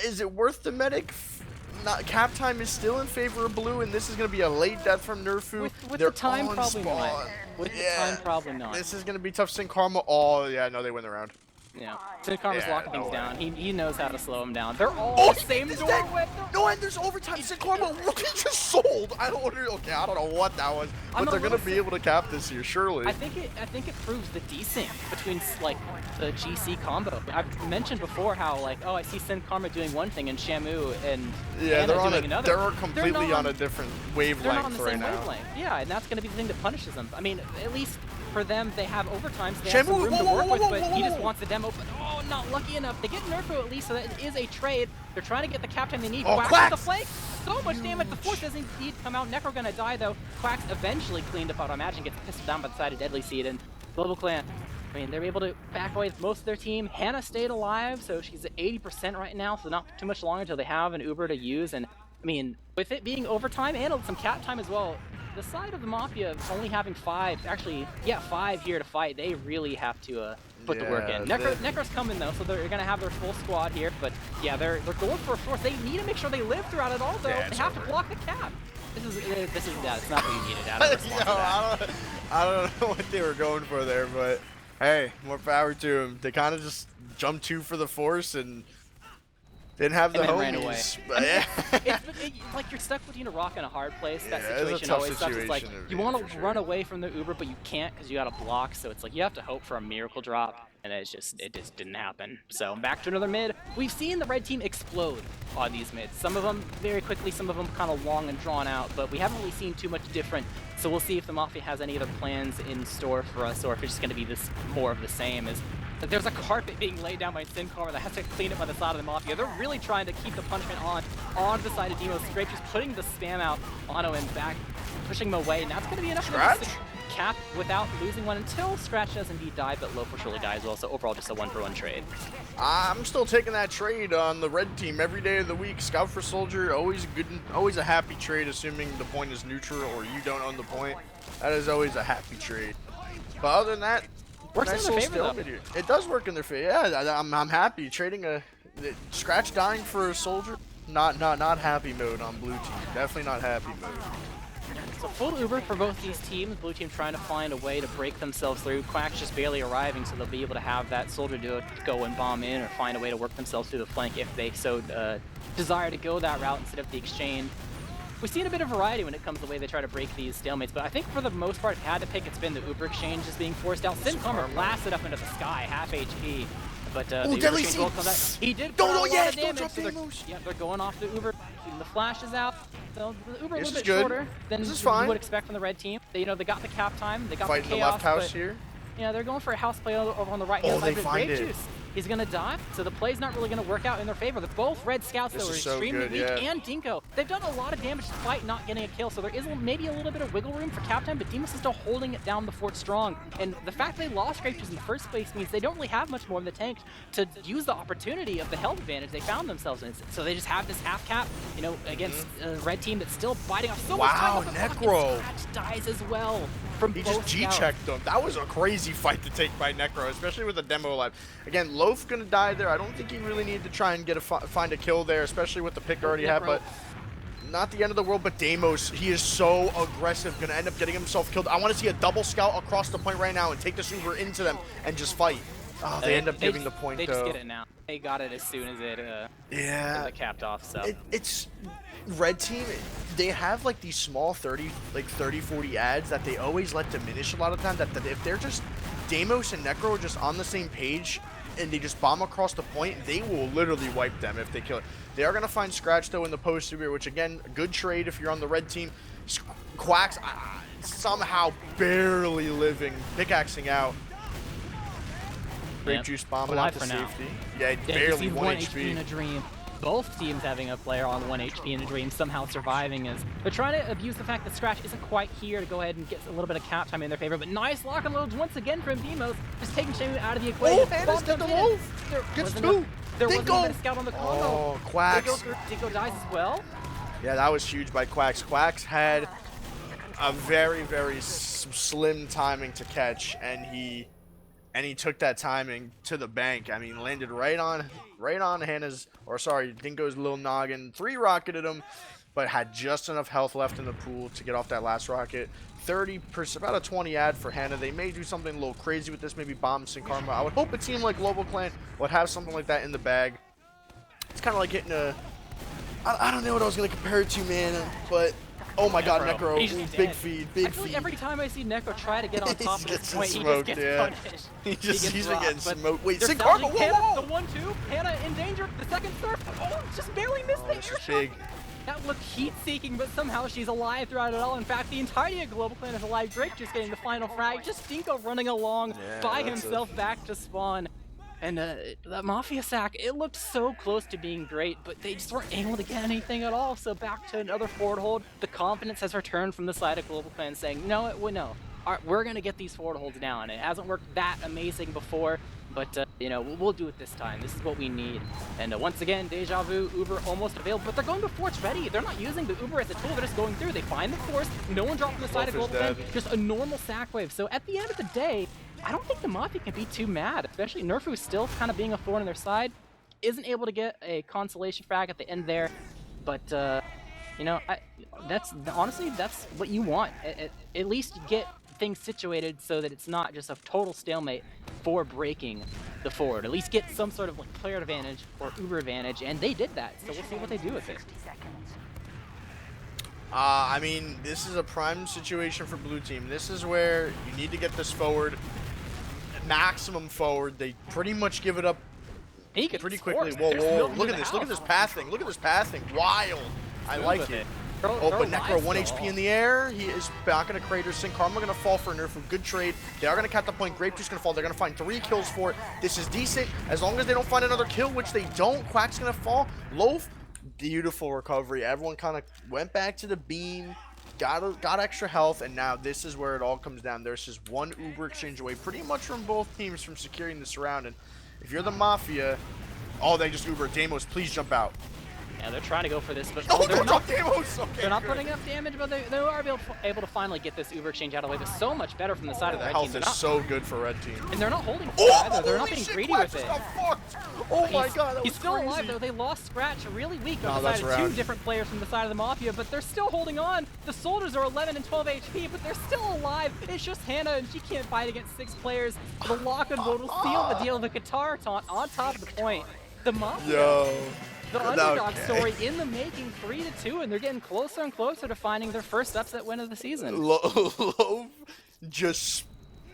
Is it worth the medic? Cap time is still in favor of blue, and this is going to be a late death from Nerfu. With the time, probably not. With the time, probably not. This is going to be tough. Sin Karma. Oh, yeah, no, they win the round. Yeah. Sin Karma's locking things down. He knows how to slow them down. They're all the same doorway. No, and there's overtime. Sin Karma, he just sold. I don't know what that was, but they're gonna be able to cap this here, surely. I think it proves the desync between like the GC combo. I've mentioned before how like, oh, I see Sin Karma doing one thing and Shamu and Hannah doing another. They're completely on a different wavelength they're not on the right same now. Wavelength. Yeah, and that's gonna be the thing that punishes them. I mean, at least for them, they have overtime, so they have some room to work with, but he just wants the demo. But oh, not lucky enough. They get Nerfu at least, so that it is a trade. They're trying to get the captain they need. Quacks with the flank. So much damage. The force doesn't indeed come out. Necro gonna die though. Quacks eventually cleaned up out. I imagine gets pissed down by the side of Deadly Seed and Global Clan. I mean, they're able to back away with most of their team. Hannah stayed alive, so she's at 80% right now, so not too much longer until they have an Uber to use. And I mean, with it being overtime and some cap time as well, the side of the Mafia only having 5 here to fight, they really have to put the work in. Necro's coming though, so they're gonna have their full squad here. But yeah, they're going for a force. They need to make sure they live throughout it all though. They have to block the cap. This is it's not what you needed out of response to that. I don't know what they were going for there, but hey, more power to them. They kind of just jumped 2 for the force and didn't have the homies. Ran away. But yeah. It's like you're stuck between a rock and a hard place. That Yeah, situation always sucks. It's like situation you want to run away from the Uber, but you can't because you got to block. So it's like you have to hope for a miracle drop, and it just didn't happen. So back to another mid. We've seen the red team explode on these mids. Some of them very quickly, some of them kind of long and drawn out, but we haven't really seen too much different. So we'll see if the Mafia has any other plans in store for us, or if it's just going to be this more of the same. There's a carpet being laid down by Sin Karma that has to clean it by the side of the Mafia. They're really trying to keep the punishment on the side of Demo. Scrape just putting the spam out on him back, pushing him away, and that's going to be enough for them to cap without losing one until Scratch does indeed die, but Loaf will surely die as well, so overall just a 1-for-1 trade. I'm still taking that trade on the red team every day of the week. Scout for Soldier, always a happy trade, assuming the point is neutral or you don't own the point. That is always a happy trade. But other than that, works in their favor though. It does work in their favor. Yeah, I'm happy trading Scratch dying for a Soldier. Not happy mode on blue team. Definitely not happy mode. So full Uber for both these teams. Blue team trying to find a way to break themselves through. Quack's just barely arriving, so they'll be able to have that Soldier duo go and bomb in or find a way to work themselves through the flank if they so desire to go that route instead of the exchange. We've seen a bit of variety when it comes to the way they try to break these stalemates, but I think for the most part, if you had to pick, it's been the Uber exchange just being forced out. Sin Karma blasted up into the sky, half HP. But the Uber exchange will come back. He did put a lot of damage, so they're going off the Uber. The flash is out. So the Uber a little bit shorter than you would expect from the red team. They got the cap time, they got the chaos. Fighting the left house here. Yeah, they're going for a house play over on the right hand side. Grape Juice. He's gonna die, so the play's not really gonna work out in their favor. Both red scouts though are extremely weak, and Dinko. They've done a lot of damage despite not getting a kill, so there is maybe a little bit of wiggle room for cap time, but Demus is still holding it down the fort strong. And the fact they lost Grape Juice in the first place means they don't really have much more in the tank to use the opportunity of the health advantage they found themselves in. So they just have this half cap, against a red team that's still biting off so much time. Wow, Necro Scratch dies as well. He just G-checked them. That was a crazy fight to take by Necro, especially with the demo alive. Again, Loaf gonna die there. I don't think he really needed to try and find a kill there, especially with the pick already had, but not the end of the world. But Deimos, he is so aggressive, gonna end up getting himself killed. I want to see a double scout across the point right now and take this Uber into them and just fight. Oh, they end up giving the point though. They just get it now. They got it as soon as it capped off. So it's red team. They have like these small 30, 40 ads that they always let diminish a lot of time. That if they're just Deimos and Necro are just on the same page and they just bomb across the point, they will literally wipe them if they kill it. They are gonna find Scratch though in the post here, which again, a good trade if you're on the red team. Quacks somehow barely living, pickaxing out. Grape Juice bombing out to safety. Yeah, barely 1 HP. In a dream. both teams having a player on 1 HP and a Dream somehow surviving as they're trying to abuse the fact that Scratch isn't quite here to go ahead and get a little bit of cap time in their favor. But nice lock and loads once again from Demos, just taking Shamu out of the equation. Oh, Hannah's did the wolf! Gets two! There wasn't even a scout on the combo. Oh, Quacks. Dingo dies as well. Yeah, that was huge by Quacks. Quacks had a very, very slim timing to catch, and he took that timing to the bank. I mean, landed right on Hannah's, or sorry, Dingo's little noggin. 3-rocketed him, but had just enough health left in the pool to get off that last rocket. 30%, about a 20 ad for Hannah. They may do something a little crazy with this, maybe bomb Sin Karma. I would hope a team like Global Clan would have something like that in the bag. It's kind of like hitting a, I don't know what I was going to compare it to, man, but oh my god, Necro, big feed, big feed. Like every time I see Necro try to get on top of this point, smoked, he just gets punished. He's been getting smoked. Wait, Sin Karma, Karma, whoa! The 1-2, Hannah in danger, the second surf, oh, just barely missed the air shot. Big. That looked heat-seeking, but somehow she's alive throughout it all. In fact, the entirety of Global Clan is alive. Drake just getting the final frag, just Dinko running along by himself back to spawn. And that Mafia sack, it looked so close to being great, but they just weren't able to get anything at all. So back to another forward hold. The confidence has returned from the side of Global Clan, saying, no, no, we're going to get these forward holds down. It hasn't worked that amazing before, but you know, we'll do it this time. This is what we need. And once again, Deja Vu, Uber almost available, but they're going before it's ready. They're not using the Uber as a tool. They're just going through. They find the force. No one dropped from the side of Global Clan. Just a normal sack wave. So at the end of the day, I don't think the Mafia can be too mad, especially Nerfu still kind of being a thorn in their side. Isn't able to get a consolation frag at the end there, but you know, honestly, that's what you want. At least get things situated so that it's not just a total stalemate for breaking the forward. At least get some sort of like player advantage or Uber advantage, and they did that. So we'll see what they do with it. I mean, this is a prime situation for blue team. This is where you need to get this forward, maximum forward. They pretty much give it up pretty quickly. Whoa, whoa, look at this. Look at this pathing. Look at this pathing. Wild. I like it. Oh, but Necro 1 HP in the air. He is back in a crater. Sin Karma going to fall for Nerfu. Good trade. They are going to cap the point. Grape Juice going to fall. They're going to find 3 kills for it. This is decent. As long as they don't find another kill, which they don't, Quack's going to fall. Loaf, beautiful recovery. Everyone kind of went back to the beam, got extra health, and now this is where it all comes down. There's just one Uber exchange away pretty much from both teams from securing this round. And if you're the Mafia, oh, they just Uber. Damos, please jump out. Yeah, they're trying to go for this, but they're not putting enough damage, but they are able to finally get this Uber exchange out of the way. But so much better from the side of the red team. The health is so good for red team. And they're not holding either. They're not being greedy with it. Oh my god, that he's was still crazy. alive though. They lost Scratch really weak on the side of 2 different players from the side of the Mafia, but they're still holding on. The soldiers are 11 and 12 HP, but they're still alive. It's just Hannah, and she can't fight against 6 players. The lock and load will seal the deal. The guitar taunt on top of the point. The Mafia. The underdog story in the making, 3-2, and they're getting closer and closer to finding their first upset win of the season. Loaf just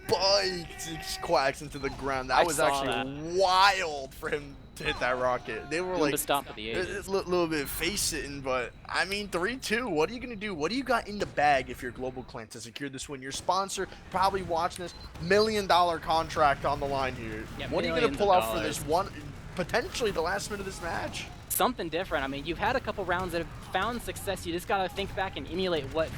spiked Quacks into the ground. That was actually wild for him to hit that rocket. They were like a little bit face-sitting, but I mean 3-2. What are you gonna do? What do you got in the bag if you're Global Clan to secure this win? Your sponsor probably watching this, $1 million contract on the line here. Yeah, what are you gonna pull out for this one? Potentially the last minute of this match. Something different. I mean, you've had a couple rounds that have found success. You just gotta think back and emulate what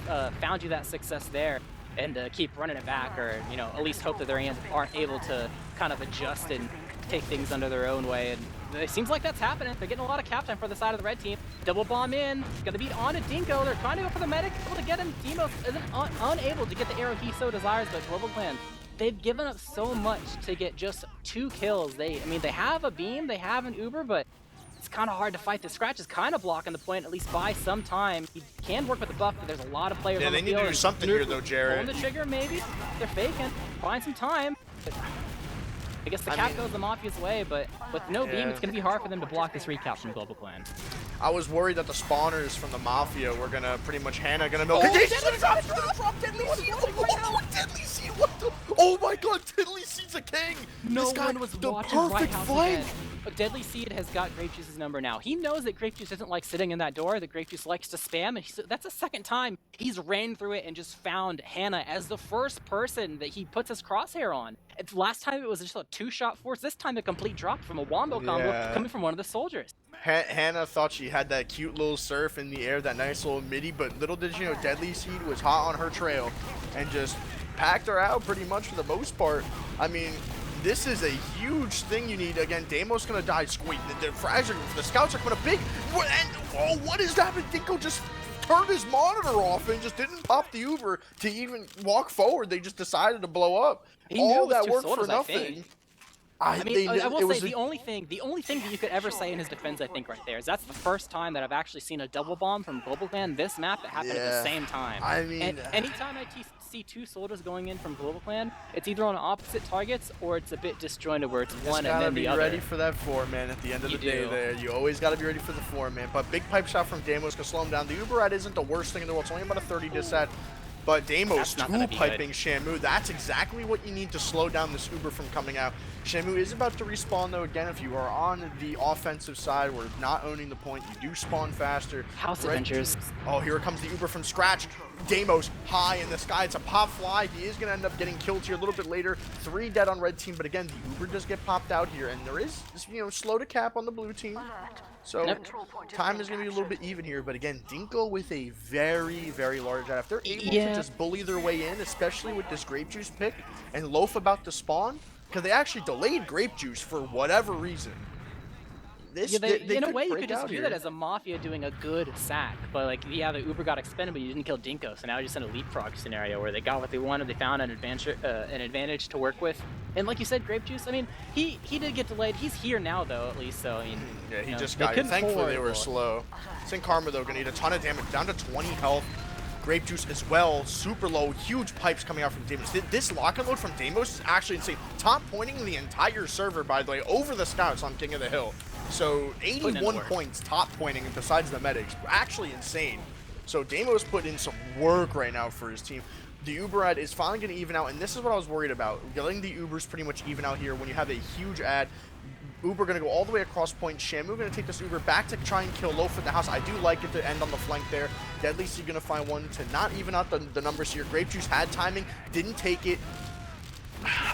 found you that success there, and keep running it back, or you know, at least hope that their hands aren't able to kind of adjust and take things under their own way. And it seems like that's happening. They're getting a lot of cap time for the side of the red team. Double bomb in. Gonna beat on to Dinko. They're trying to go for the medic. Able to get him. Demos isn't unable to get the arrow he so desires, but Global Clan, they've given up so much to get just 2 kills. I mean, they have a beam, they have an Uber, but it's kind of hard to fight. The Scratch is kind of blocking the point, at least by some time. He can work with the buff, but there's a lot of players on the field. Yeah, they need to do something here, though, Jared. Pulling the trigger, maybe. They're faking. Find some time. But I guess the cap goes the Mafia's way, but with no beam, it's going to be hard for them to block this recap from Global Clan. I was worried that the spawners from the Mafia were going to pretty much Hannah going to milk. Oh, Deadly Seed, what the? Oh my god, Deadly Seed's a king! No this guy, one was the watching perfect flank! Deadly Seed has got Grape Juice's number now. He knows that Grape Juice doesn't like sitting in that door, that Grape Juice likes to spam, and that's the second time he's ran through it and just found Hannah as the first person that he puts his crosshair on. Last time it was just a 2-shot force, this time a complete drop from a wombo combo coming from one of the soldiers. Hannah thought she had that cute little surf in the air, that nice little midi, but little did you know Deadly Seed was hot on her trail and just packed her out pretty much for the most part. I mean, this is a huge thing you need. Again, Damo's gonna die. Wait, the scouts are coming up big. What is that? Dinko just turned his monitor off and just didn't pop the Uber to even walk forward. They just decided to blow up. All that work for nothing. I will say the only thing that you could ever say in his defense, I think, right there, is that's the first time that I've actually seen a double bomb from Global Clan this map that happened at the same time. I mean, and anytime I see 2 soldiers going in from Global Clan, it's either on opposite targets or it's a bit disjointed where it's one and then the other. You gotta be ready for that 4-man at the end of the day there. You always gotta be ready for the 4-man. But big pipe shot from Damos gonna slow him down. The Uber ride isn't the worst thing in the world. It's only about a 30 disat. But Damos two-piping Shamu, that's exactly what you need to slow down this Uber from coming out. Shamu is about to respawn, though. Again, if you are on the offensive side, we're not owning the point. You do spawn faster. House Avengers. Oh, here comes the Uber from scratch. Damos high in the sky. It's a pop fly. He is going to end up getting killed here a little bit later. 3 dead on red team, but again, the Uber does get popped out here, and there is, slow to cap on the blue team. So time is going to be a little bit even here, but again, Dinko with a very, very large ad. If they're able to just bully their way in, especially with this Grape Juice pick, and Loaf about to spawn, because they actually delayed Grape Juice for whatever reason. In a way, you could just view that as a Mafia doing a good sack, but like, the Uber got expended, but you didn't kill Dinko, so now you're just in a leapfrog scenario where they got what they wanted, they found an advantage to work with, and like you said, Grape Juice, I mean, he did get delayed. He's here now, though, at least, so I mean, yeah, he just got here. Thankfully, they were slow. Sin Karma, though, gonna need a ton of damage, down to 20 health. Grape Juice as well, super low, huge pipes coming out from Damos. This lock and load from Damos is actually insane. Top pointing the entire server, by the way, over the scouts on King of the Hill. So 81 points top pointing besides the medics, actually insane. So Damos put in some work right now for his team. The Uber ad is finally going to even out, and this is what I was worried about. Letting the Ubers pretty much even out here when you have a huge ad. Uber going to go all the way across point. Shamu going to take this Uber back to try and kill Loaf in the house. I do like it to end on the flank there. Deadly Seed going to find one to not even out the numbers here. Grape Juice had timing, didn't take it.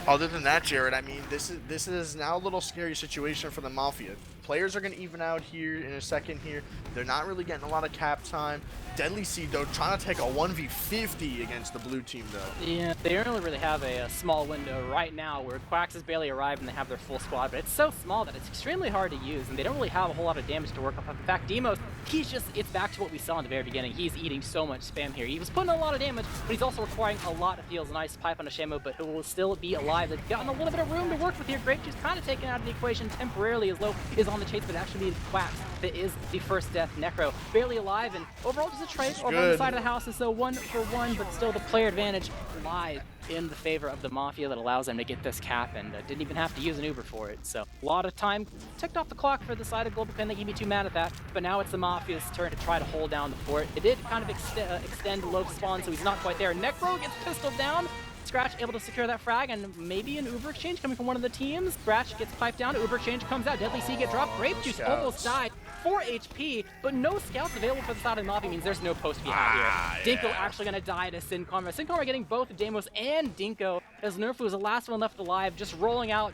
Other than that, Jared, I mean, this is now a little scary situation for the Mafia. Players are going to even out here in a second here. They're not really getting a lot of cap time. Deadly Seed, though, trying to take a 1v50 against the blue team, though. Yeah, they only really have a small window right now where Quacks has barely arrived and they have their full squad, but it's so small that it's extremely hard to use, and they don't really have a whole lot of damage to work off of. In fact, Demos, it's back to what we saw in the very beginning. He's eating so much spam here. He was putting a lot of damage, but he's also requiring a lot of heals. A nice pipe on a Shamu, but who will still be alive. They've gotten a little bit of room to work with here. Grape Juice kind of taken out of the equation temporarily as Low is on the chase, but actually needed Quacks. That is the first death. Necro barely alive, and overall just a trade over on the side of the house, and so 1-for-1, but still the player advantage lies in the favor of the Mafia that allows them to get this cap, and didn't even have to use an Uber for it. So a lot of time ticked off the clock for the side of Global Clan. They can be too mad at that, but now it's the Mafia's turn to try to hold down the fort. It did kind of extend Low spawn, so he's not quite there. Necro gets pistoled down. Scratch able to secure that frag, and maybe an Uber exchange coming from one of the teams. Scratch gets piped down, Uber exchange comes out, Deadly Seed get dropped, Grape Juice almost died, 4 HP, but no scouts available for the side of the Mafia means there's no post to be had here. Dinko actually gonna die to Sin Karma. Sin Karma getting both Damos and Dinko, as Nerfu is the last one left alive, just rolling out,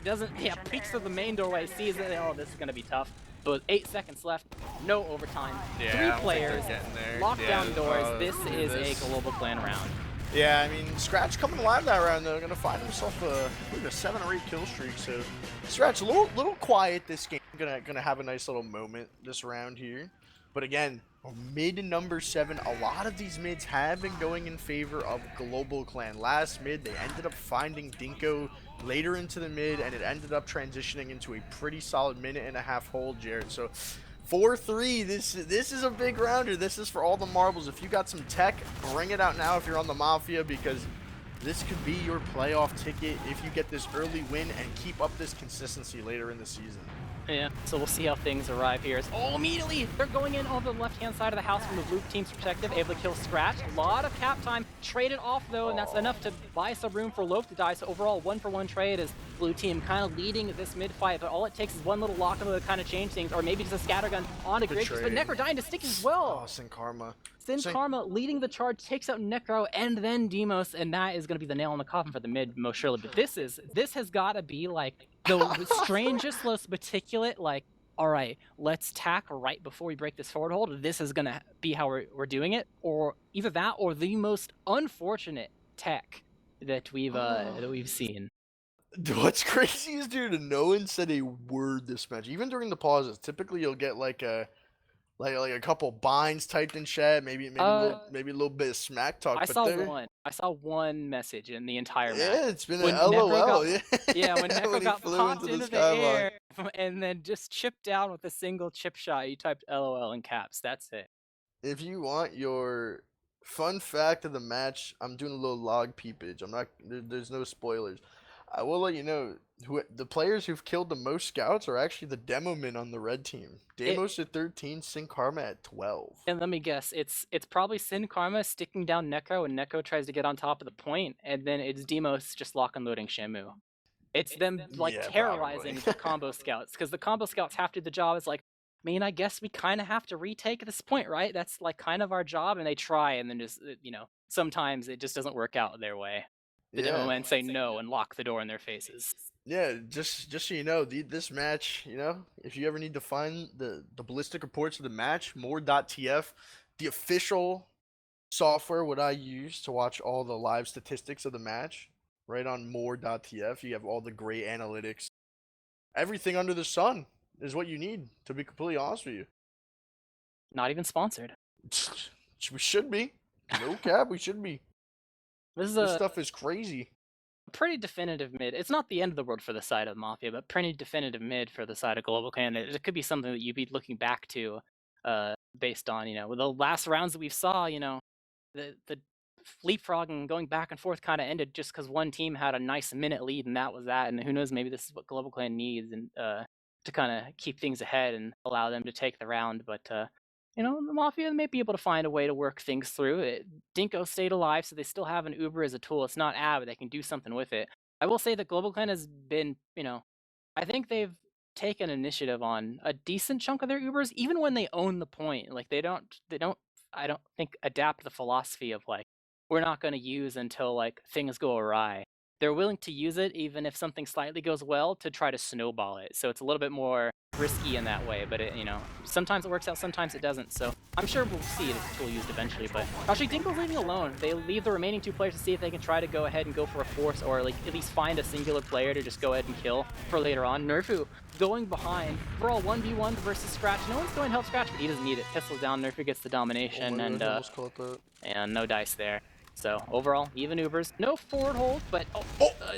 peeks through the main doorway, sees it, oh, this is gonna be tough. But 8 seconds left, no overtime, 3 players, lockdown doors, this is a Global Clan round. Yeah, I mean, Scratch coming alive that round, though, gonna find himself a 7 or 8 kill streak. So Scratch a little quiet this game. Gonna have a nice little moment this round here. But again, mid number 7. A lot of these mids have been going in favor of Global Clan. Last mid, they ended up finding Dinko later into the mid, and it ended up transitioning into a pretty solid 1.5-minute hold, Jared. So 4-3, this is a big rounder. This is for all the marbles. If you got some tech, bring it out now if you're on the Mafia, because this could be your playoff ticket if you get this early win and keep up this consistency later in the season. Yeah, so we'll see how things arrive here. Oh, immediately they're going in on the left-hand side of the house from the blue team's perspective, able to kill Scratch. A lot of cap time, traded off though, and that's enough to buy some room for Loaf to die. So overall, 1-for-1 trade is blue team kind of leading this mid fight, but all it takes is one little lock to kind of change things, or maybe just a scattergun on a great, but Necro dying to stick as well. Oh, Sin Karma. Sin Karma leading the charge, takes out Necro and then Demos, and that is going to be the nail in the coffin for the mid most surely. But this has got to be like the strangest, most meticulous, like, all right, let's tack right before we break this forward hold. This is going to be how we're doing it, or either that or the most unfortunate tech that we've seen. What's crazy is, dude, no one said a word this match. Even during the pauses, typically you'll get like a couple binds typed in chat, maybe a little bit of smack talk. I saw one message in the entire match. Yeah, it's been an LOL. Yeah, when Necro got popped into the air and then just chipped down with a single chip shot, you typed LOL in caps. That's it. If you want your fun fact of the match, I'm doing a little log peepage. I'm not. There's no spoilers. I will let you know the players who've killed the most scouts are actually the demo men on the red team. Demos at 13, Sin Karma at 12. And let me guess, it's probably Sin Karma sticking down Necro, and Necro tries to get on top of the point, and then it's Demos just lock and loading Shamu. It's them like terrorizing the combo scouts, because the combo scouts have to do the job. It's like, I mean, I guess we kind of have to retake this point, right? That's like kind of our job, and they try, and then just sometimes it just doesn't work out their way. The demo men say no and lock the door in their faces. Yeah, just so you know, this match, if you ever need to find the ballistic reports of the match, more.tf, the official software what I use to watch all the live statistics of the match, right on more.tf, you have all the great analytics. Everything under the sun is what you need, to be completely honest with you. Not even sponsored. We should be. No cap, we should be. This stuff is crazy. Pretty definitive mid. It's not the end of the world for the side of Mafia, but pretty definitive mid for the side of Global Clan. It could be something that you'd be looking back to, based on with the last rounds that we saw. The leapfrogging going back and forth kind of ended just because one team had a nice minute lead, and that was that. And who knows, maybe this is what Global Clan needs, and to kind of keep things ahead and allow them to take the round. But the Mafia may be able to find a way to work things through. Dinko stayed alive, so they still have an Uber as a tool. It's not ad, but they can do something with it. I will say that Global Clan has been, I think they've taken initiative on a decent chunk of their Ubers, even when they own the point. Like they don't, I don't think, adapt the philosophy of like, we're not going to use until like things go awry. They're willing to use it even if something slightly goes well to try to snowball it. So it's a little bit more risky in that way, but sometimes it works out, sometimes it doesn't. So I'm sure we'll see it as a tool used eventually. But actually, Dinko's leaving alone. They leave the remaining two players to see if they can try to go ahead and go for a force, or like at least find a singular player to just go ahead and kill for later on. Nerfu going behind for all 1v1 versus Scratch. No one's going to help Scratch, but he doesn't need it. Pistol down, Nerfu gets the domination, and no dice there. So overall, even Ubers, no forward hold, but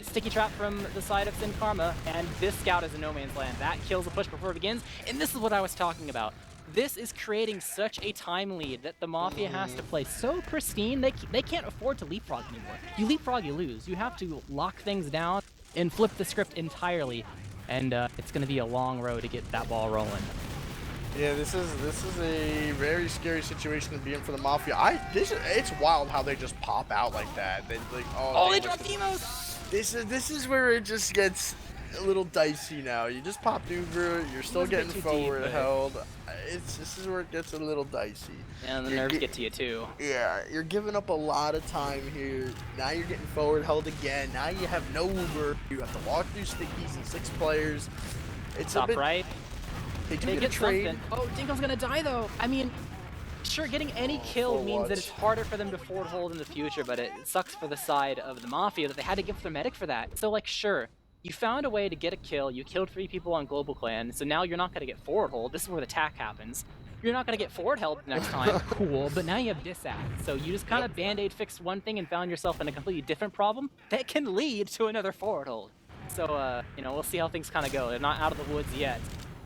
sticky trap from the side of Sin Karma, and this scout is in no man's land. That kills the push before it begins, and this is what I was talking about. This is creating such a time lead that the Mafia has to play so pristine, they can't afford to leapfrog anymore. You leapfrog, you lose. You have to lock things down and flip the script entirely, and it's going to be a long road to get that ball rolling. Yeah, this is a very scary situation to be in for the Mafia. It's wild how they just pop out like that. They like they drop Demos. This is where it just gets a little dicey now. You just popped Uber, you're still getting forward held. This is where it gets a little dicey. And the nerves get to you too. Yeah, you're giving up a lot of time here. Now you're getting forward held again. Now you have no Uber. You have to walk through stickies and 6 players. It's top right. They get trade. Something. Oh, Dinko's gonna die though. I mean, sure, getting any kill means that it's harder for them to forward hold in the future, but it sucks for the side of the Mafia that they had to give their medic for that. So like, sure, you found a way to get a kill, you killed 3 people on Global Clan, so now you're not gonna get forward hold. This is where the attack happens. You're not gonna get forward help next time. Cool, but now you have disact. So you just kind of band-aid fixed one thing and found yourself in a completely different problem that can lead to another forward hold. So we'll see how things kind of go. They're not out of the woods yet.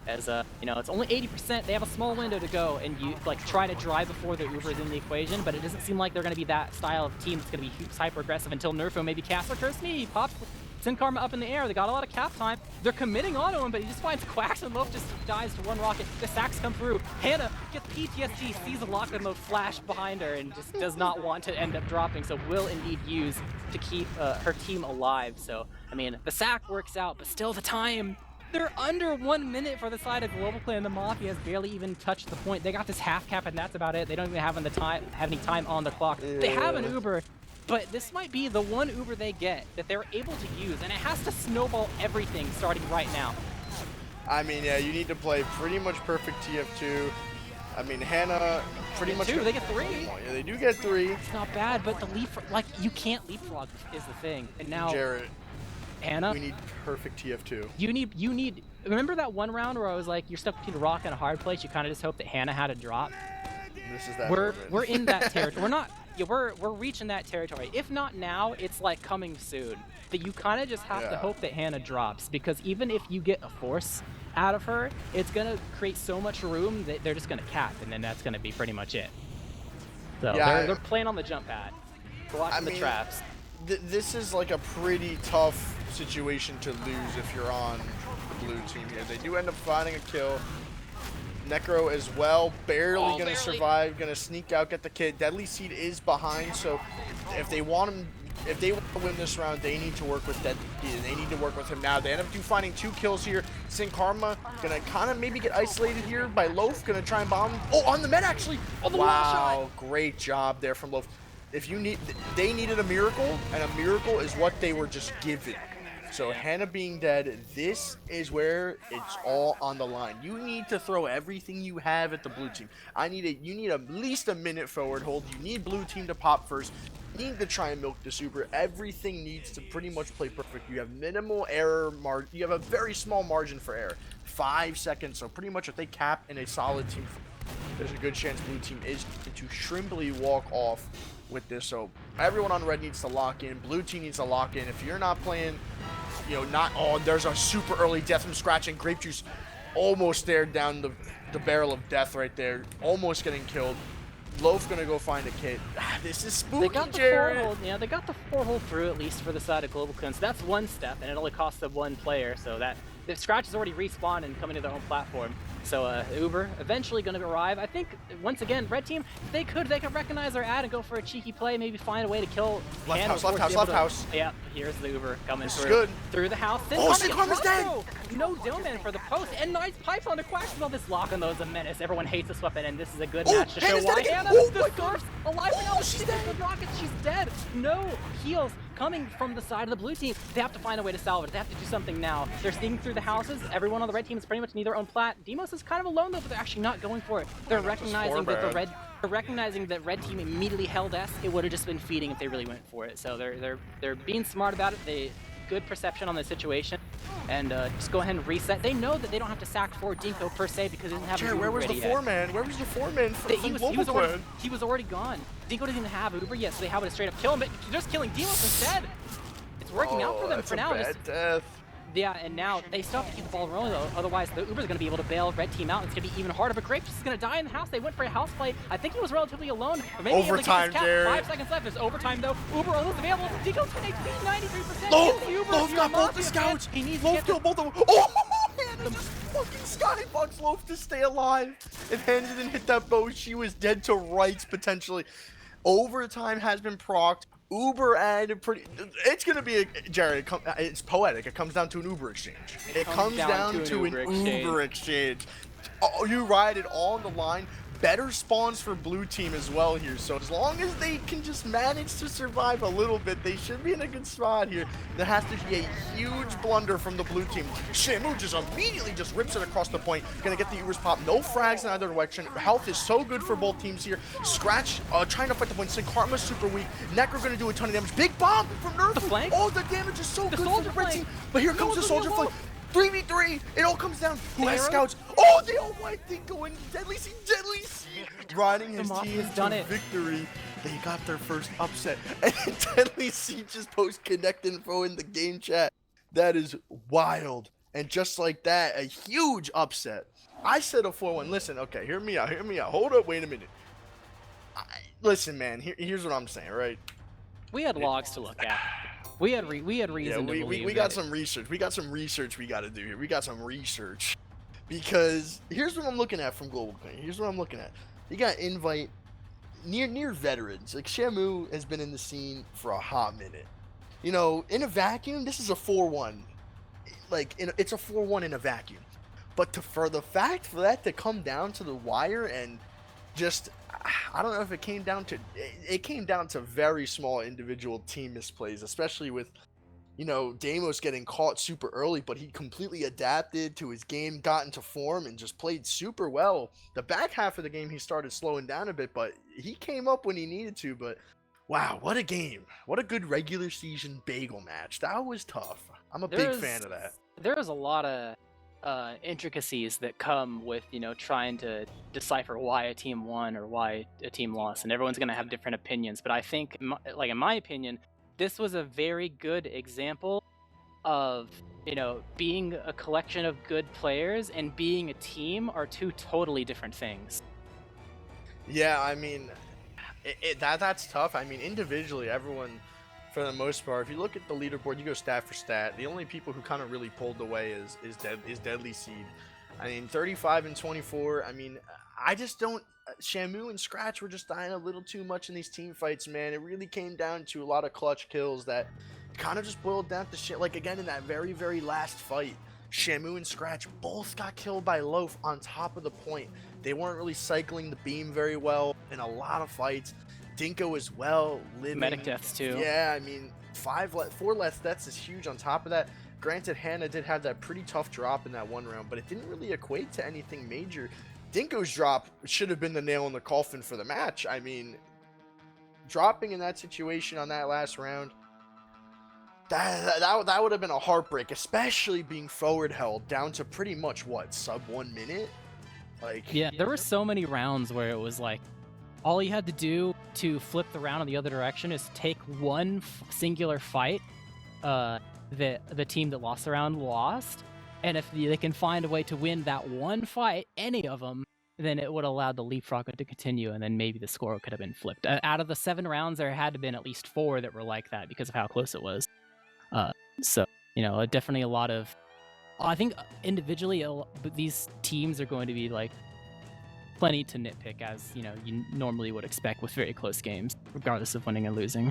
As it's only 80%. They have a small window to go, and you like try to drive before the Uber's in the equation. But it doesn't seem like they're going to be that style of team that's going to be hyper aggressive until Nerfo maybe casts a curse me. Pops Sin Karma up in the air. They got a lot of cap time. They're committing onto him, but he just finds Quacks, and Loaf just dies to one rocket. The sacks come through. Hannah gets PTSD, sees a lock-in mode flash behind her, and just does not want to end up dropping, so will indeed use to keep her team alive. So, I mean, the sack works out, but still the time. They're under 1 minute for the side of Global Clan. The Mafia has barely even touched the point. They got this half cap, and that's about it. They don't even have any time on the clock. Yeah. They have an Uber, but this might be the one Uber they get that they're able to use, and it has to snowball everything starting right now. I mean, yeah, you need to play pretty much perfect TF2. I mean, Hannah pretty much. They get 3. Yeah, they do get 3. It's not bad, but the like you can't leapfrog is the thing. And now, Jarrett, Hannah, we need perfect TF2. You need. Remember that one round where I was like, you're stuck between a rock and a hard place. You kind of just hope that Hannah had a drop. This is that. We're in that territory. We're not. Yeah, we're reaching that territory. If not now, it's like coming soon. That you kind of just have to hope that Hannah drops, because even if you get a force out of her, it's gonna create so much room that they're just gonna cap, and then that's gonna be pretty much it. So they're playing on the jump pad, blocking the traps. This is like a pretty tough situation to lose if you're on the blue team here. They do end up finding a kill. Necro as well, barely gonna survive, gonna sneak out, get the kid. Deadly Seed is behind, so if they want to win this round, they need to work with Deadly Seed, and they need to work with him now. They end up finding 2 kills here. Sin Karma gonna kind of maybe get isolated here by Loaf, gonna try and bomb. Oh, on the med actually. Oh, the wall shot. Great job there from Loaf. They needed a miracle, and a miracle is what they were just given. So Hannah being dead, this is where it's all on the line. You need to throw everything you have at the blue team. You need at least a minute forward hold. You need blue team to pop first. You need to try and milk the super. Everything needs to pretty much play perfect. You have minimal error margin. You have a very small margin for error. 5 seconds. So pretty much if they cap in a solid team, there's a good chance blue team is to shrimply walk off with this. So everyone on red needs to lock in. Blue team needs to lock in. If you're not playing, there's a super early death from scratching. Grape Juice almost stared down the barrel of death right there, almost getting killed. Loaf's gonna go find a kid. This is spooky, They got the Jared. 4 hold. Yeah, they got the 4 hold through, at least for the side of Global Clan. So that's one step, and it only costs them 1 player. So that the Scratch is already respawned and coming to their own platform. So Uber eventually going to arrive. I think once again, red team, they could recognize their ad and go for a cheeky play, maybe find a way to kill. Left house. Yeah, here's the Uber coming this through. Is good. Through the house. Sin Karma's dead. No Dillman for the post, and nice pipes on the Quacks. Well, this lock on those a menace. Everyone hates this weapon, and this is a good match to show why Hannah. The Scarf's alive now. She's dead. The rocket, she's dead. No heals coming from the side of the blue team. They have to find a way to salvage. They have to do something now. They're sneaking through the houses. Everyone on the red team is pretty much in their own plat. Demos is kind of alone though, but they're actually not going for it. They're recognizing that red team immediately held S. It would have just been feeding if they really went for it. So they're being smart about it. Good perception on the situation, and just go ahead and reset. They know that they don't have to sack for Dinko per se because he doesn't have. Jared, where was the foreman? Where was the foreman? He was already gone. Dinko doesn't even have Uber yet, so they have to straight up kill him. But just killing Demos instead. It's working out for them for now. Bad death. Yeah, and now they still have to keep the ball rolling though, otherwise the Uber's gonna be able to bail red team out. It's gonna be even harder, but Grape is gonna die in the house. They went for a house play. I think he was relatively alone, but maybe overtime, Jared. 5 seconds left. There's overtime though. Uber almost available. Dinko's 10 HP, 93%. Loaf got both the scouts. He needs Loaf killed both of them. Oh, Hannah just fucking skybucks Loaf to stay alive. If Hannah didn't hit that bow, she was dead to rights potentially. Overtime has been procced. Uber and it's gonna be Jared. It's poetic. It comes down to an Uber exchange. It comes down to an Uber exchange. Oh, you ride it all on the line. Better spawns for blue team as well here. So as long as they can just manage to survive a little bit, they should be in a good spot here. There has to be a huge blunder from the blue team. Shamu just immediately just rips it across the point. Gonna get the Uber's pop. No frags in either direction. Health is so good for both teams here. Scratch trying to fight the point. Sin Karma's super weak. Necro gonna do a ton of damage. Big bomb from Nerf. The flank. Oh, the damage is so good for the red team. But here comes the soldier flank. 3v3, it all comes down. Who has scouts? Oh, they all white thing going. Deadly Seed, riding his team to victory. They got their first upset. And Deadly Seed just post connect info in the game chat. That is wild. And just like that, a huge upset. I said a 4-1. Listen, okay, hear me out. Hold up, wait a minute. Listen, man, here's what I'm saying, right? We had logs to look at. We had reason to believe we got that- some research. We got some research we got to do here. We got some research. Because here's what I'm looking at from Global Clan. Here's what I'm looking at. You got invite near veterans. Like Shamu has been in the scene for a hot minute. You know, in a vacuum, this is a 4-1. Like it's a 4-1 in a vacuum. But for that to come down to the wire and just, I don't know if it came down to very small individual team misplays, especially with, you know, Deimos getting caught super early, but he completely adapted to his game, got into form, and just played super well. The back half of the game, he started slowing down a bit, but he came up when he needed to. But wow, what a game. What a good regular season bagel match. That was tough. I'm a big fan of that. There is a lot of intricacies that come with, you know, trying to decipher why a team won or why a team lost, and everyone's going to have different opinions. But I think, in my opinion, this was a very good example of, you know, being a collection of good players and being a team are two totally different things. Yeah, I mean, that's tough. I mean, individually, everyone, for the most part, if you look at the leaderboard, you go stat for stat. The only people who kind of really pulled away is Deadly Seed. I mean, 35 and 24. I mean, I just don't. Shamu and Scratch were just dying a little too much in these team fights, man. It really came down to a lot of clutch kills that kind of just boiled down to shit. Like, again, in that very, very last fight, Shamu and Scratch both got killed by Loaf on top of the point. They weren't really cycling the beam very well in a lot of fights. Dinko as well, living. Medic deaths, too. Yeah, I mean, 4 less deaths is huge on top of that. Granted, Hannah did have that pretty tough drop in that one round, but it didn't really equate to anything major. Dinko's drop should have been the nail in the coffin for the match. I mean, dropping in that situation on that last round, that would have been a heartbreak, especially being forward held down to pretty much, what, sub 1 minute? Like, Yeah, there were so many rounds where it was like, all you had to do to flip the round in the other direction is take one singular fight that the team that lost the round lost, and if they can find a way to win that one fight, any of them, then it would allow the leapfrog to continue, and then maybe the score could have been flipped. Out of the 7 rounds, there had to have been at least 4 that were like that because of how close it was. So, you know, definitely a lot of... I think individually, these teams are going to be like plenty to nitpick, as you know you normally would expect with very close games, regardless of winning and losing.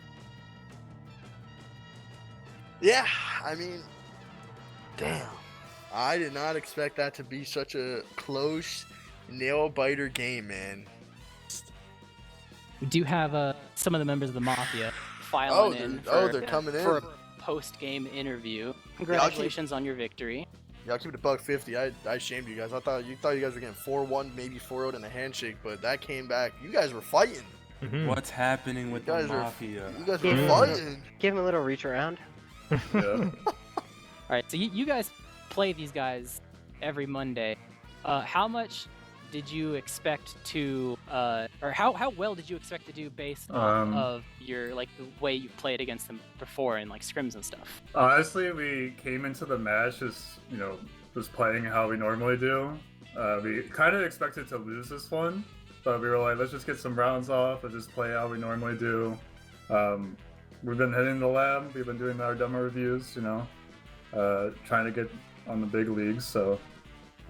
Yeah, I mean, damn. I did not expect that to be such a close, nail-biter game, man. We do have some of the members of the Mafia filing in they're coming in for a post-game interview. Congratulations on your victory. Y'all keep it $150. I shamed you guys. I thought you guys were getting 4-1, maybe 4-0 in a handshake, but that came back. You guys were fighting. What's happening with the Mafia? You guys were fighting. Give him a little reach around. Yeah. Alright, so you guys play these guys every Monday. How much did you expect to, or how well did you expect to do based off of your, like, the way you played against them before in, like, scrims and stuff? Honestly, we came into the match just playing how we normally do. We kind of expected to lose this one, but we were like, let's just get some rounds off and just play how we normally do. We've been hitting the lab, we've been doing our demo reviews, trying to get on the big leagues, so...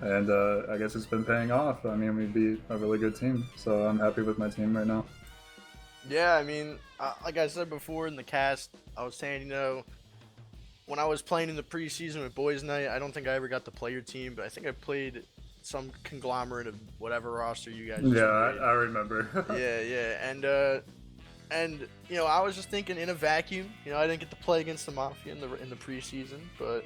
And I guess it's been paying off. I mean, we beat a really good team, so I'm happy with my team right now. Yeah, I mean, like I said before in the cast, I was saying, when I was playing in the preseason with Boys Night, I don't think I ever got to play your team, but I think I played some conglomerate of whatever roster you guys. Yeah, I remember. yeah, and I was just thinking in a vacuum. I didn't get to play against the Mafia in the preseason, but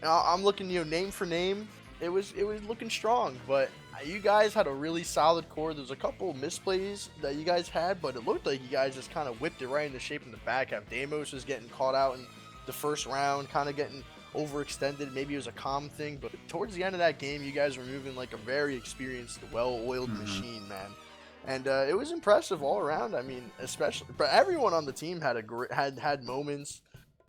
I'm looking, name for name. It was looking strong, but you guys had a really solid core. There's a couple misplays that you guys had, but it looked like you guys just kind of whipped it right into shape in the back half. Deimos was getting caught out in the first round, kind of getting overextended. Maybe it was a calm thing, but towards the end of that game, you guys were moving like a very experienced, well-oiled machine, man. And it was impressive all around. I mean, especially, but everyone on the team had had moments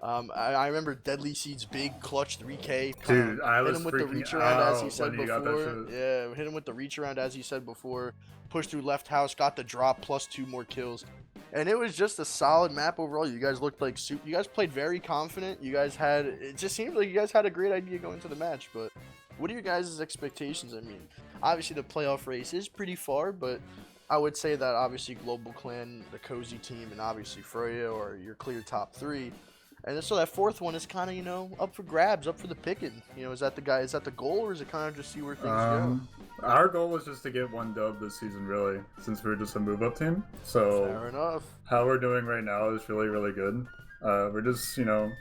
I remember Deadly Seed's big clutch 3K. Dude, I hit was him with the freaking reach around as he out said when he got that before. shit. Yeah, hit him with the reach around as he said before. Pushed through left house, got the drop plus 2 more kills. And it was just a solid map overall. You guys looked like you guys played very confident. You guys had it just seemed like you guys had a great idea going into the match. But what are your guys' expectations? I mean, obviously the playoff race is pretty far, but I would say that obviously Global Clan, the Cozy team, and obviously Freya are your clear top 3. And so that fourth one is kind of, you know, up for grabs, up for the picking. You know, is that the goal, or is it kind of just see where things go? Our goal was just to get 1 dub this season, really, since we're just a move-up team. So Fair enough. how we're doing right now is really, really good. We're just, you know,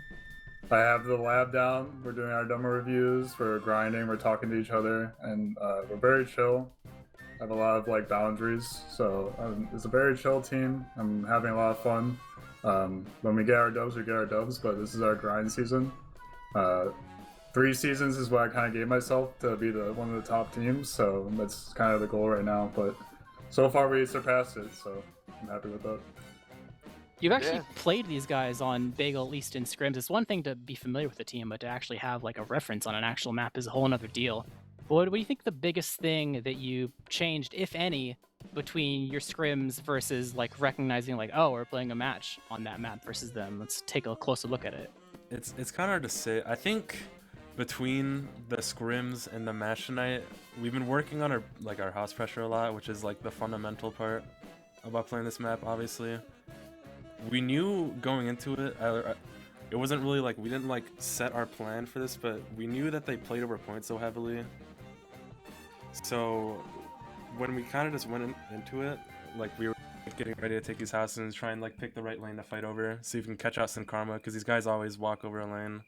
I have the lab down. We're doing our demo reviews. We're grinding. We're talking to each other, and we're very chill. I have a lot of like boundaries, so it's a very chill team. I'm having a lot of fun. When we get our dubs, we get our dubs, but this is our grind season. 3 seasons is what I kind of gave myself to be one of the top teams, so that's kind of the goal right now. But so far we surpassed it, so I'm happy with that. You've actually played these guys on Bagel, at least in scrims. It's one thing to be familiar with the team, but to actually have like a reference on an actual map is a whole other deal. What do you think the biggest thing that you changed, if any, between your scrims versus like recognizing like, oh, we're playing a match on that map versus them? Let's take a closer look at it. It's kind of hard to say. I think between the scrims and the match tonight, we've been working on our house pressure a lot, which is like the fundamental part about playing this map. Obviously, we knew going into it. It wasn't really like we didn't like set our plan for this, but we knew that they played over points so heavily. So when we kind of just went into it, like we were getting ready to take these houses and try and like pick the right lane to fight over, see if we can catch out some karma, because these guys always walk over a lane.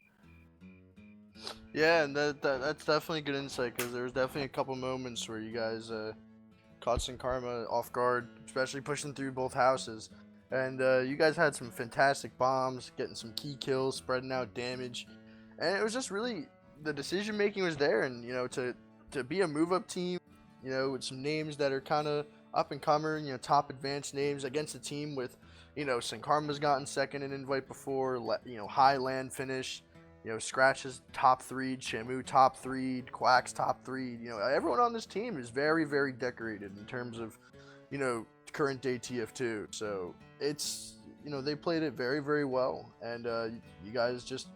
Yeah, and that's definitely good insight, because there was definitely a couple moments where you guys caught some karma off guard, especially pushing through both houses. And you guys had some fantastic bombs, getting some key kills, spreading out damage, and it was just really the decision making was there. And you know, to be a move up team, you know, with some names that are kind of up and coming, you know, top advanced names against a team with, you know, Karma's gotten second in invite before, you know, high land finish, you know, Scratch's top 3, Shamu top 3, Quack's top 3. You know, everyone on this team is very, very decorated in terms of, you know, current day TF2. So it's, you know, they played it very, very well, and you guys just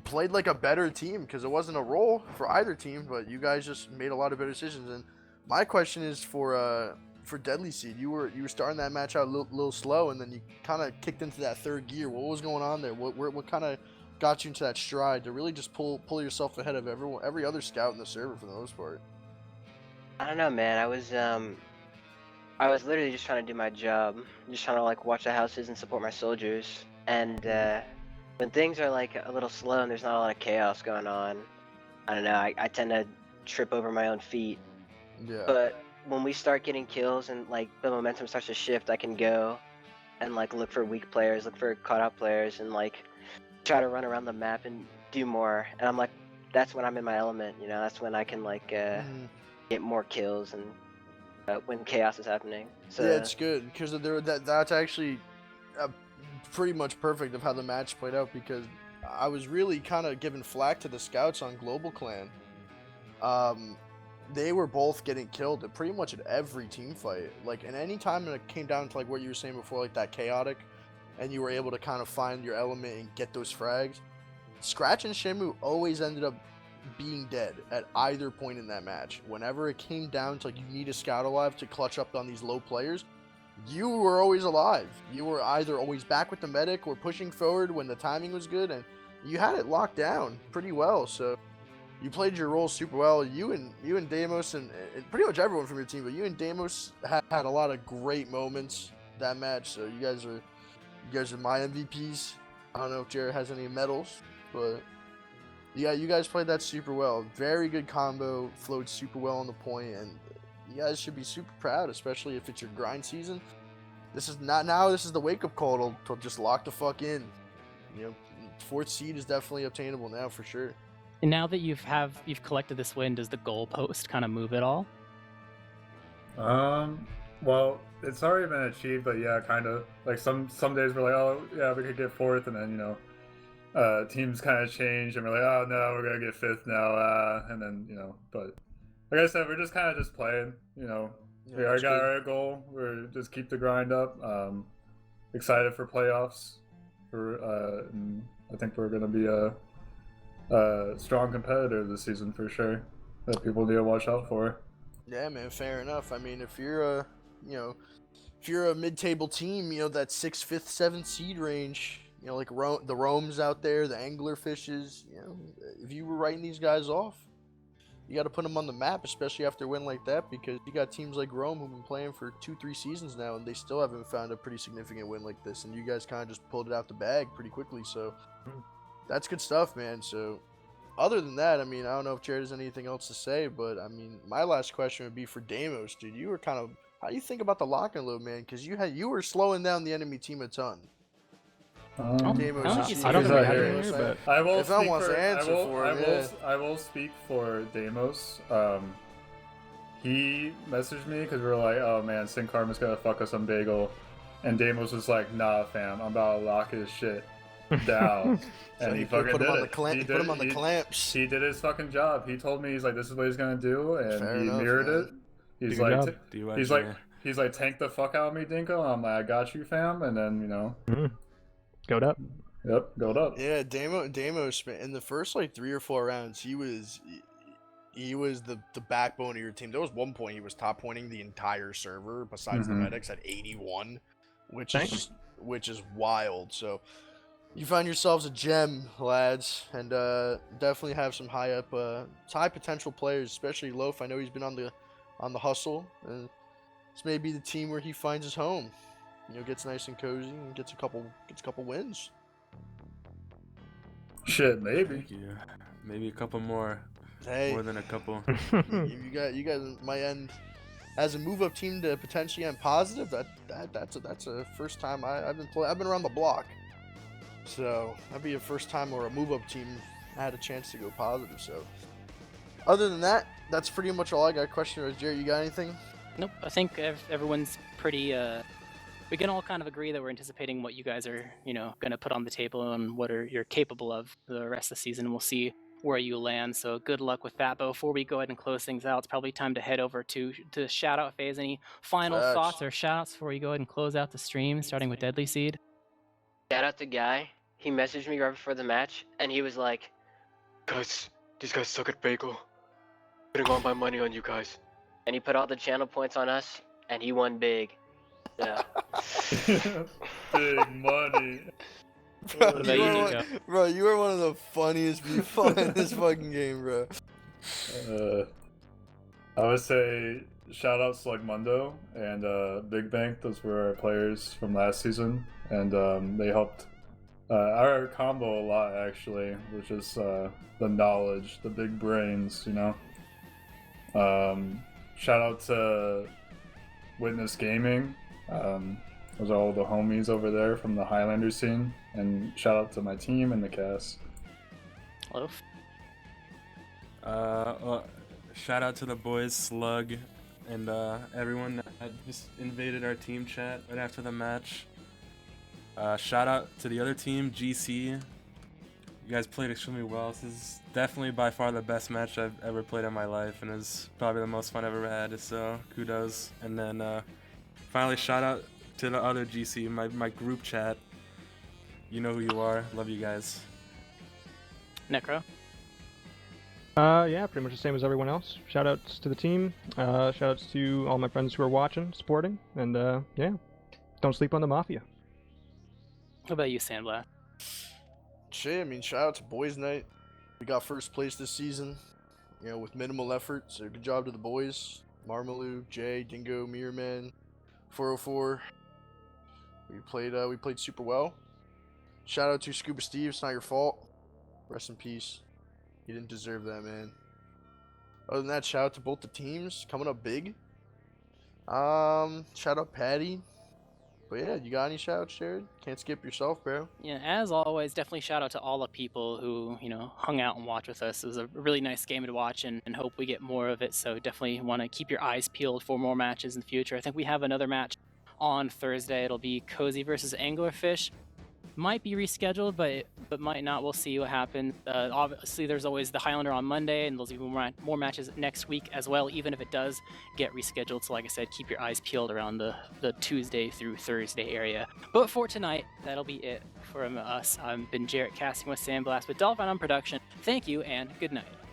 played like a better team, because it wasn't a role for either team, but you guys just made a lot of better decisions. And my question is for Deadly Seed. You were starting that match out a little slow, and then you kind of kicked into that third gear. What was going on there? What kind of got you into that stride to really just pull yourself ahead of every other scout in the server for the most part? I don't know, man. I was literally just trying to do my job, just trying to like watch the houses and support my soldiers. And when things are like a little slow and there's not a lot of chaos going on, I don't know, I tend to trip over my own feet. Yeah. But when we start getting kills and like the momentum starts to shift, I can go and like look for weak players, look for caught out players, and like try to run around the map and do more. And I'm like, that's when I'm in my element, you know. That's when I can like get more kills and when chaos is happening. So yeah, it's good, because that's actually pretty much perfect of how the match played out, because I was really kind of giving flack to the scouts on Global Clan. They were both getting killed at pretty much at every team fight. Like, and any time when it came down to like what you were saying before, like that chaotic, and you were able to kind of find your element and get those frags, Scratch and Shamu always ended up being dead at either point in that match. Whenever it came down to like you need a scout alive to clutch up on these low players, you were always alive. You were either always back with the medic or pushing forward when the timing was good, and you had it locked down pretty well. So you played your role super well. You and Deimos and pretty much everyone from your team, but you and Deimos had a lot of great moments that match. So you guys are my MVPs. I don't know if Jared has any medals, but yeah, you guys played that super well. Very good combo, flowed super well on the point, and you guys should be super proud, especially if it's your grind season. This is the wake-up call to just lock the fuck in. You know, 4th seed is definitely obtainable now for sure. And now that you've collected this win, does the goalpost kind of move at all? Well, it's already been achieved, but yeah, kind of. Like some days we're like, oh yeah, we could get 4th, and then you know, teams kind of change, and we're like, oh no, we're gonna get fifth now, and then but like I said, we're just kind of just playing. Yeah, We already that's got good. our goal. We're just keep the grind up. Excited for playoffs. And I think we're gonna be a strong competitor this season for sure. That people need to watch out for. Yeah, man, fair enough. I mean, if you're a mid-table team, that 6th, 5th, 7th seed range, like the Romes out there, the Anglerfishes, if you were writing these guys off, you got to put them on the map, especially after a win like that, because you got teams like Rome who've been playing for 2-3 seasons now, and they still haven't found a pretty significant win like this, and you guys kind of just pulled it out the bag pretty quickly, so that's good stuff, man. So other than that, I mean, I don't know if Jared has anything else to say, but I mean, my last question would be for Deimos, dude. You were kind of, how do you think about the lock and load, man? Because you were slowing down the enemy team a ton. Deimos, I don't you think see I don't it know right what here, happened so- here, I will If I speak wants for, to answer for him, I will speak for Deimos. He messaged me because we were like, oh man, Sin Karma's gonna fuck us on Bagel. And Deimos was like, nah fam, I'm about to lock his shit down. So And he you fucking put him did on it. the clamp, He put him did- on the he- clamps. He did his fucking job. He told me, he's like, this is what he's gonna do, and Fair he enough, mirrored man. it. He's Good like, job. DYJ. he's like, tank the fuck out of me, Dinko. And I'm like, I got you, fam. And then Goat up. yep, gold up. Yeah, Deimos in the first like 3 or 4 rounds, he was the backbone of your team. There was one point he was top pointing the entire server besides the Mhm. medics at 81, which Damn. is wild. So you find yourselves a gem, lads, and definitely have some high potential players, especially Loaf. I know he's been on the hustle, and this may be the team where he finds his home. Gets nice and cozy and gets a couple wins. Shit, maybe. Thank you. Maybe a couple more. Hey, More than a couple. you guys might end as a move up team to potentially end positive. That's a first time I've been around the block, so that'd be a first time where a move up team had a chance to go positive. So other than that, that's pretty much all I got. Question, Jared, you got anything? Nope. I think everyone's pretty. We can all kind of agree that we're anticipating what you guys are, going to put on the table and what you're capable of the rest of the season. We'll see where you land. So good luck with that. But before we go ahead and close things out, it's probably time to head over to the shout out phase. Any final Facts. thoughts or shout outs before you go ahead and close out the stream, starting with Deadly Seed? Shout out to Guy. He messaged me right before the match, and he was like, "Guys, these guys suck at Bagel. Putting all my money on you guys." And he put all the channel points on us, and he won big. So, Big money. Bro, about you, Nico? You are one of the funniest people in this fucking game, bro. I would say shout out Slugmundo and Big Bank. Those were our players from last season, and they helped our combo a lot actually, which is the knowledge, the big brains, Shout out to Witness Gaming. Those are all the homies over there from the Highlander scene, and shout out to my team and the cast. Loaf? Shout out to the boys, Slug, and everyone that just invaded our team chat right after the match. Shout out to the other team, GC. You guys played extremely well. This is definitely by far the best match I've ever played in my life, and it's probably the most fun I've ever had, so kudos. And then finally, shout out to the other GC, my group chat. You know who you are. Love you guys. Necro? Yeah, pretty much the same as everyone else. Shoutouts to the team. Shoutouts to all my friends who are watching, supporting, and yeah, don't sleep on the Mafia. What about you, Sandblast? Shit, I mean, shout out to Boys Night. We got first place this season, with minimal effort. So good job to the boys. Marmaloo, Jay, Dingo, Mirrorman, 404. We played super well. Shout out to Scuba Steve. It's not your fault. Rest in peace. You didn't deserve that, man. Other than that, shout out to both the teams coming up big. Shout out Patty. But yeah, you got any shout-outs, Jared? Can't skip yourself, bro. Yeah, as always, definitely shout out to all the people who, hung out and watched with us. It was a really nice game to watch and hope we get more of it. So definitely want to keep your eyes peeled for more matches in the future. I think we have another match on Thursday. It'll be Cozy versus Anglerfish. might be rescheduled, but might not. We'll see what happens. Obviously, there's always the Highlander on Monday, and there'll be more matches next week as well, even if it does get rescheduled. So like I said, keep your eyes peeled around the Tuesday through Thursday area. But for tonight, that'll be it from us. I've been Jarrett casting with Sandblast with Dolphin on production. Thank you, and good night.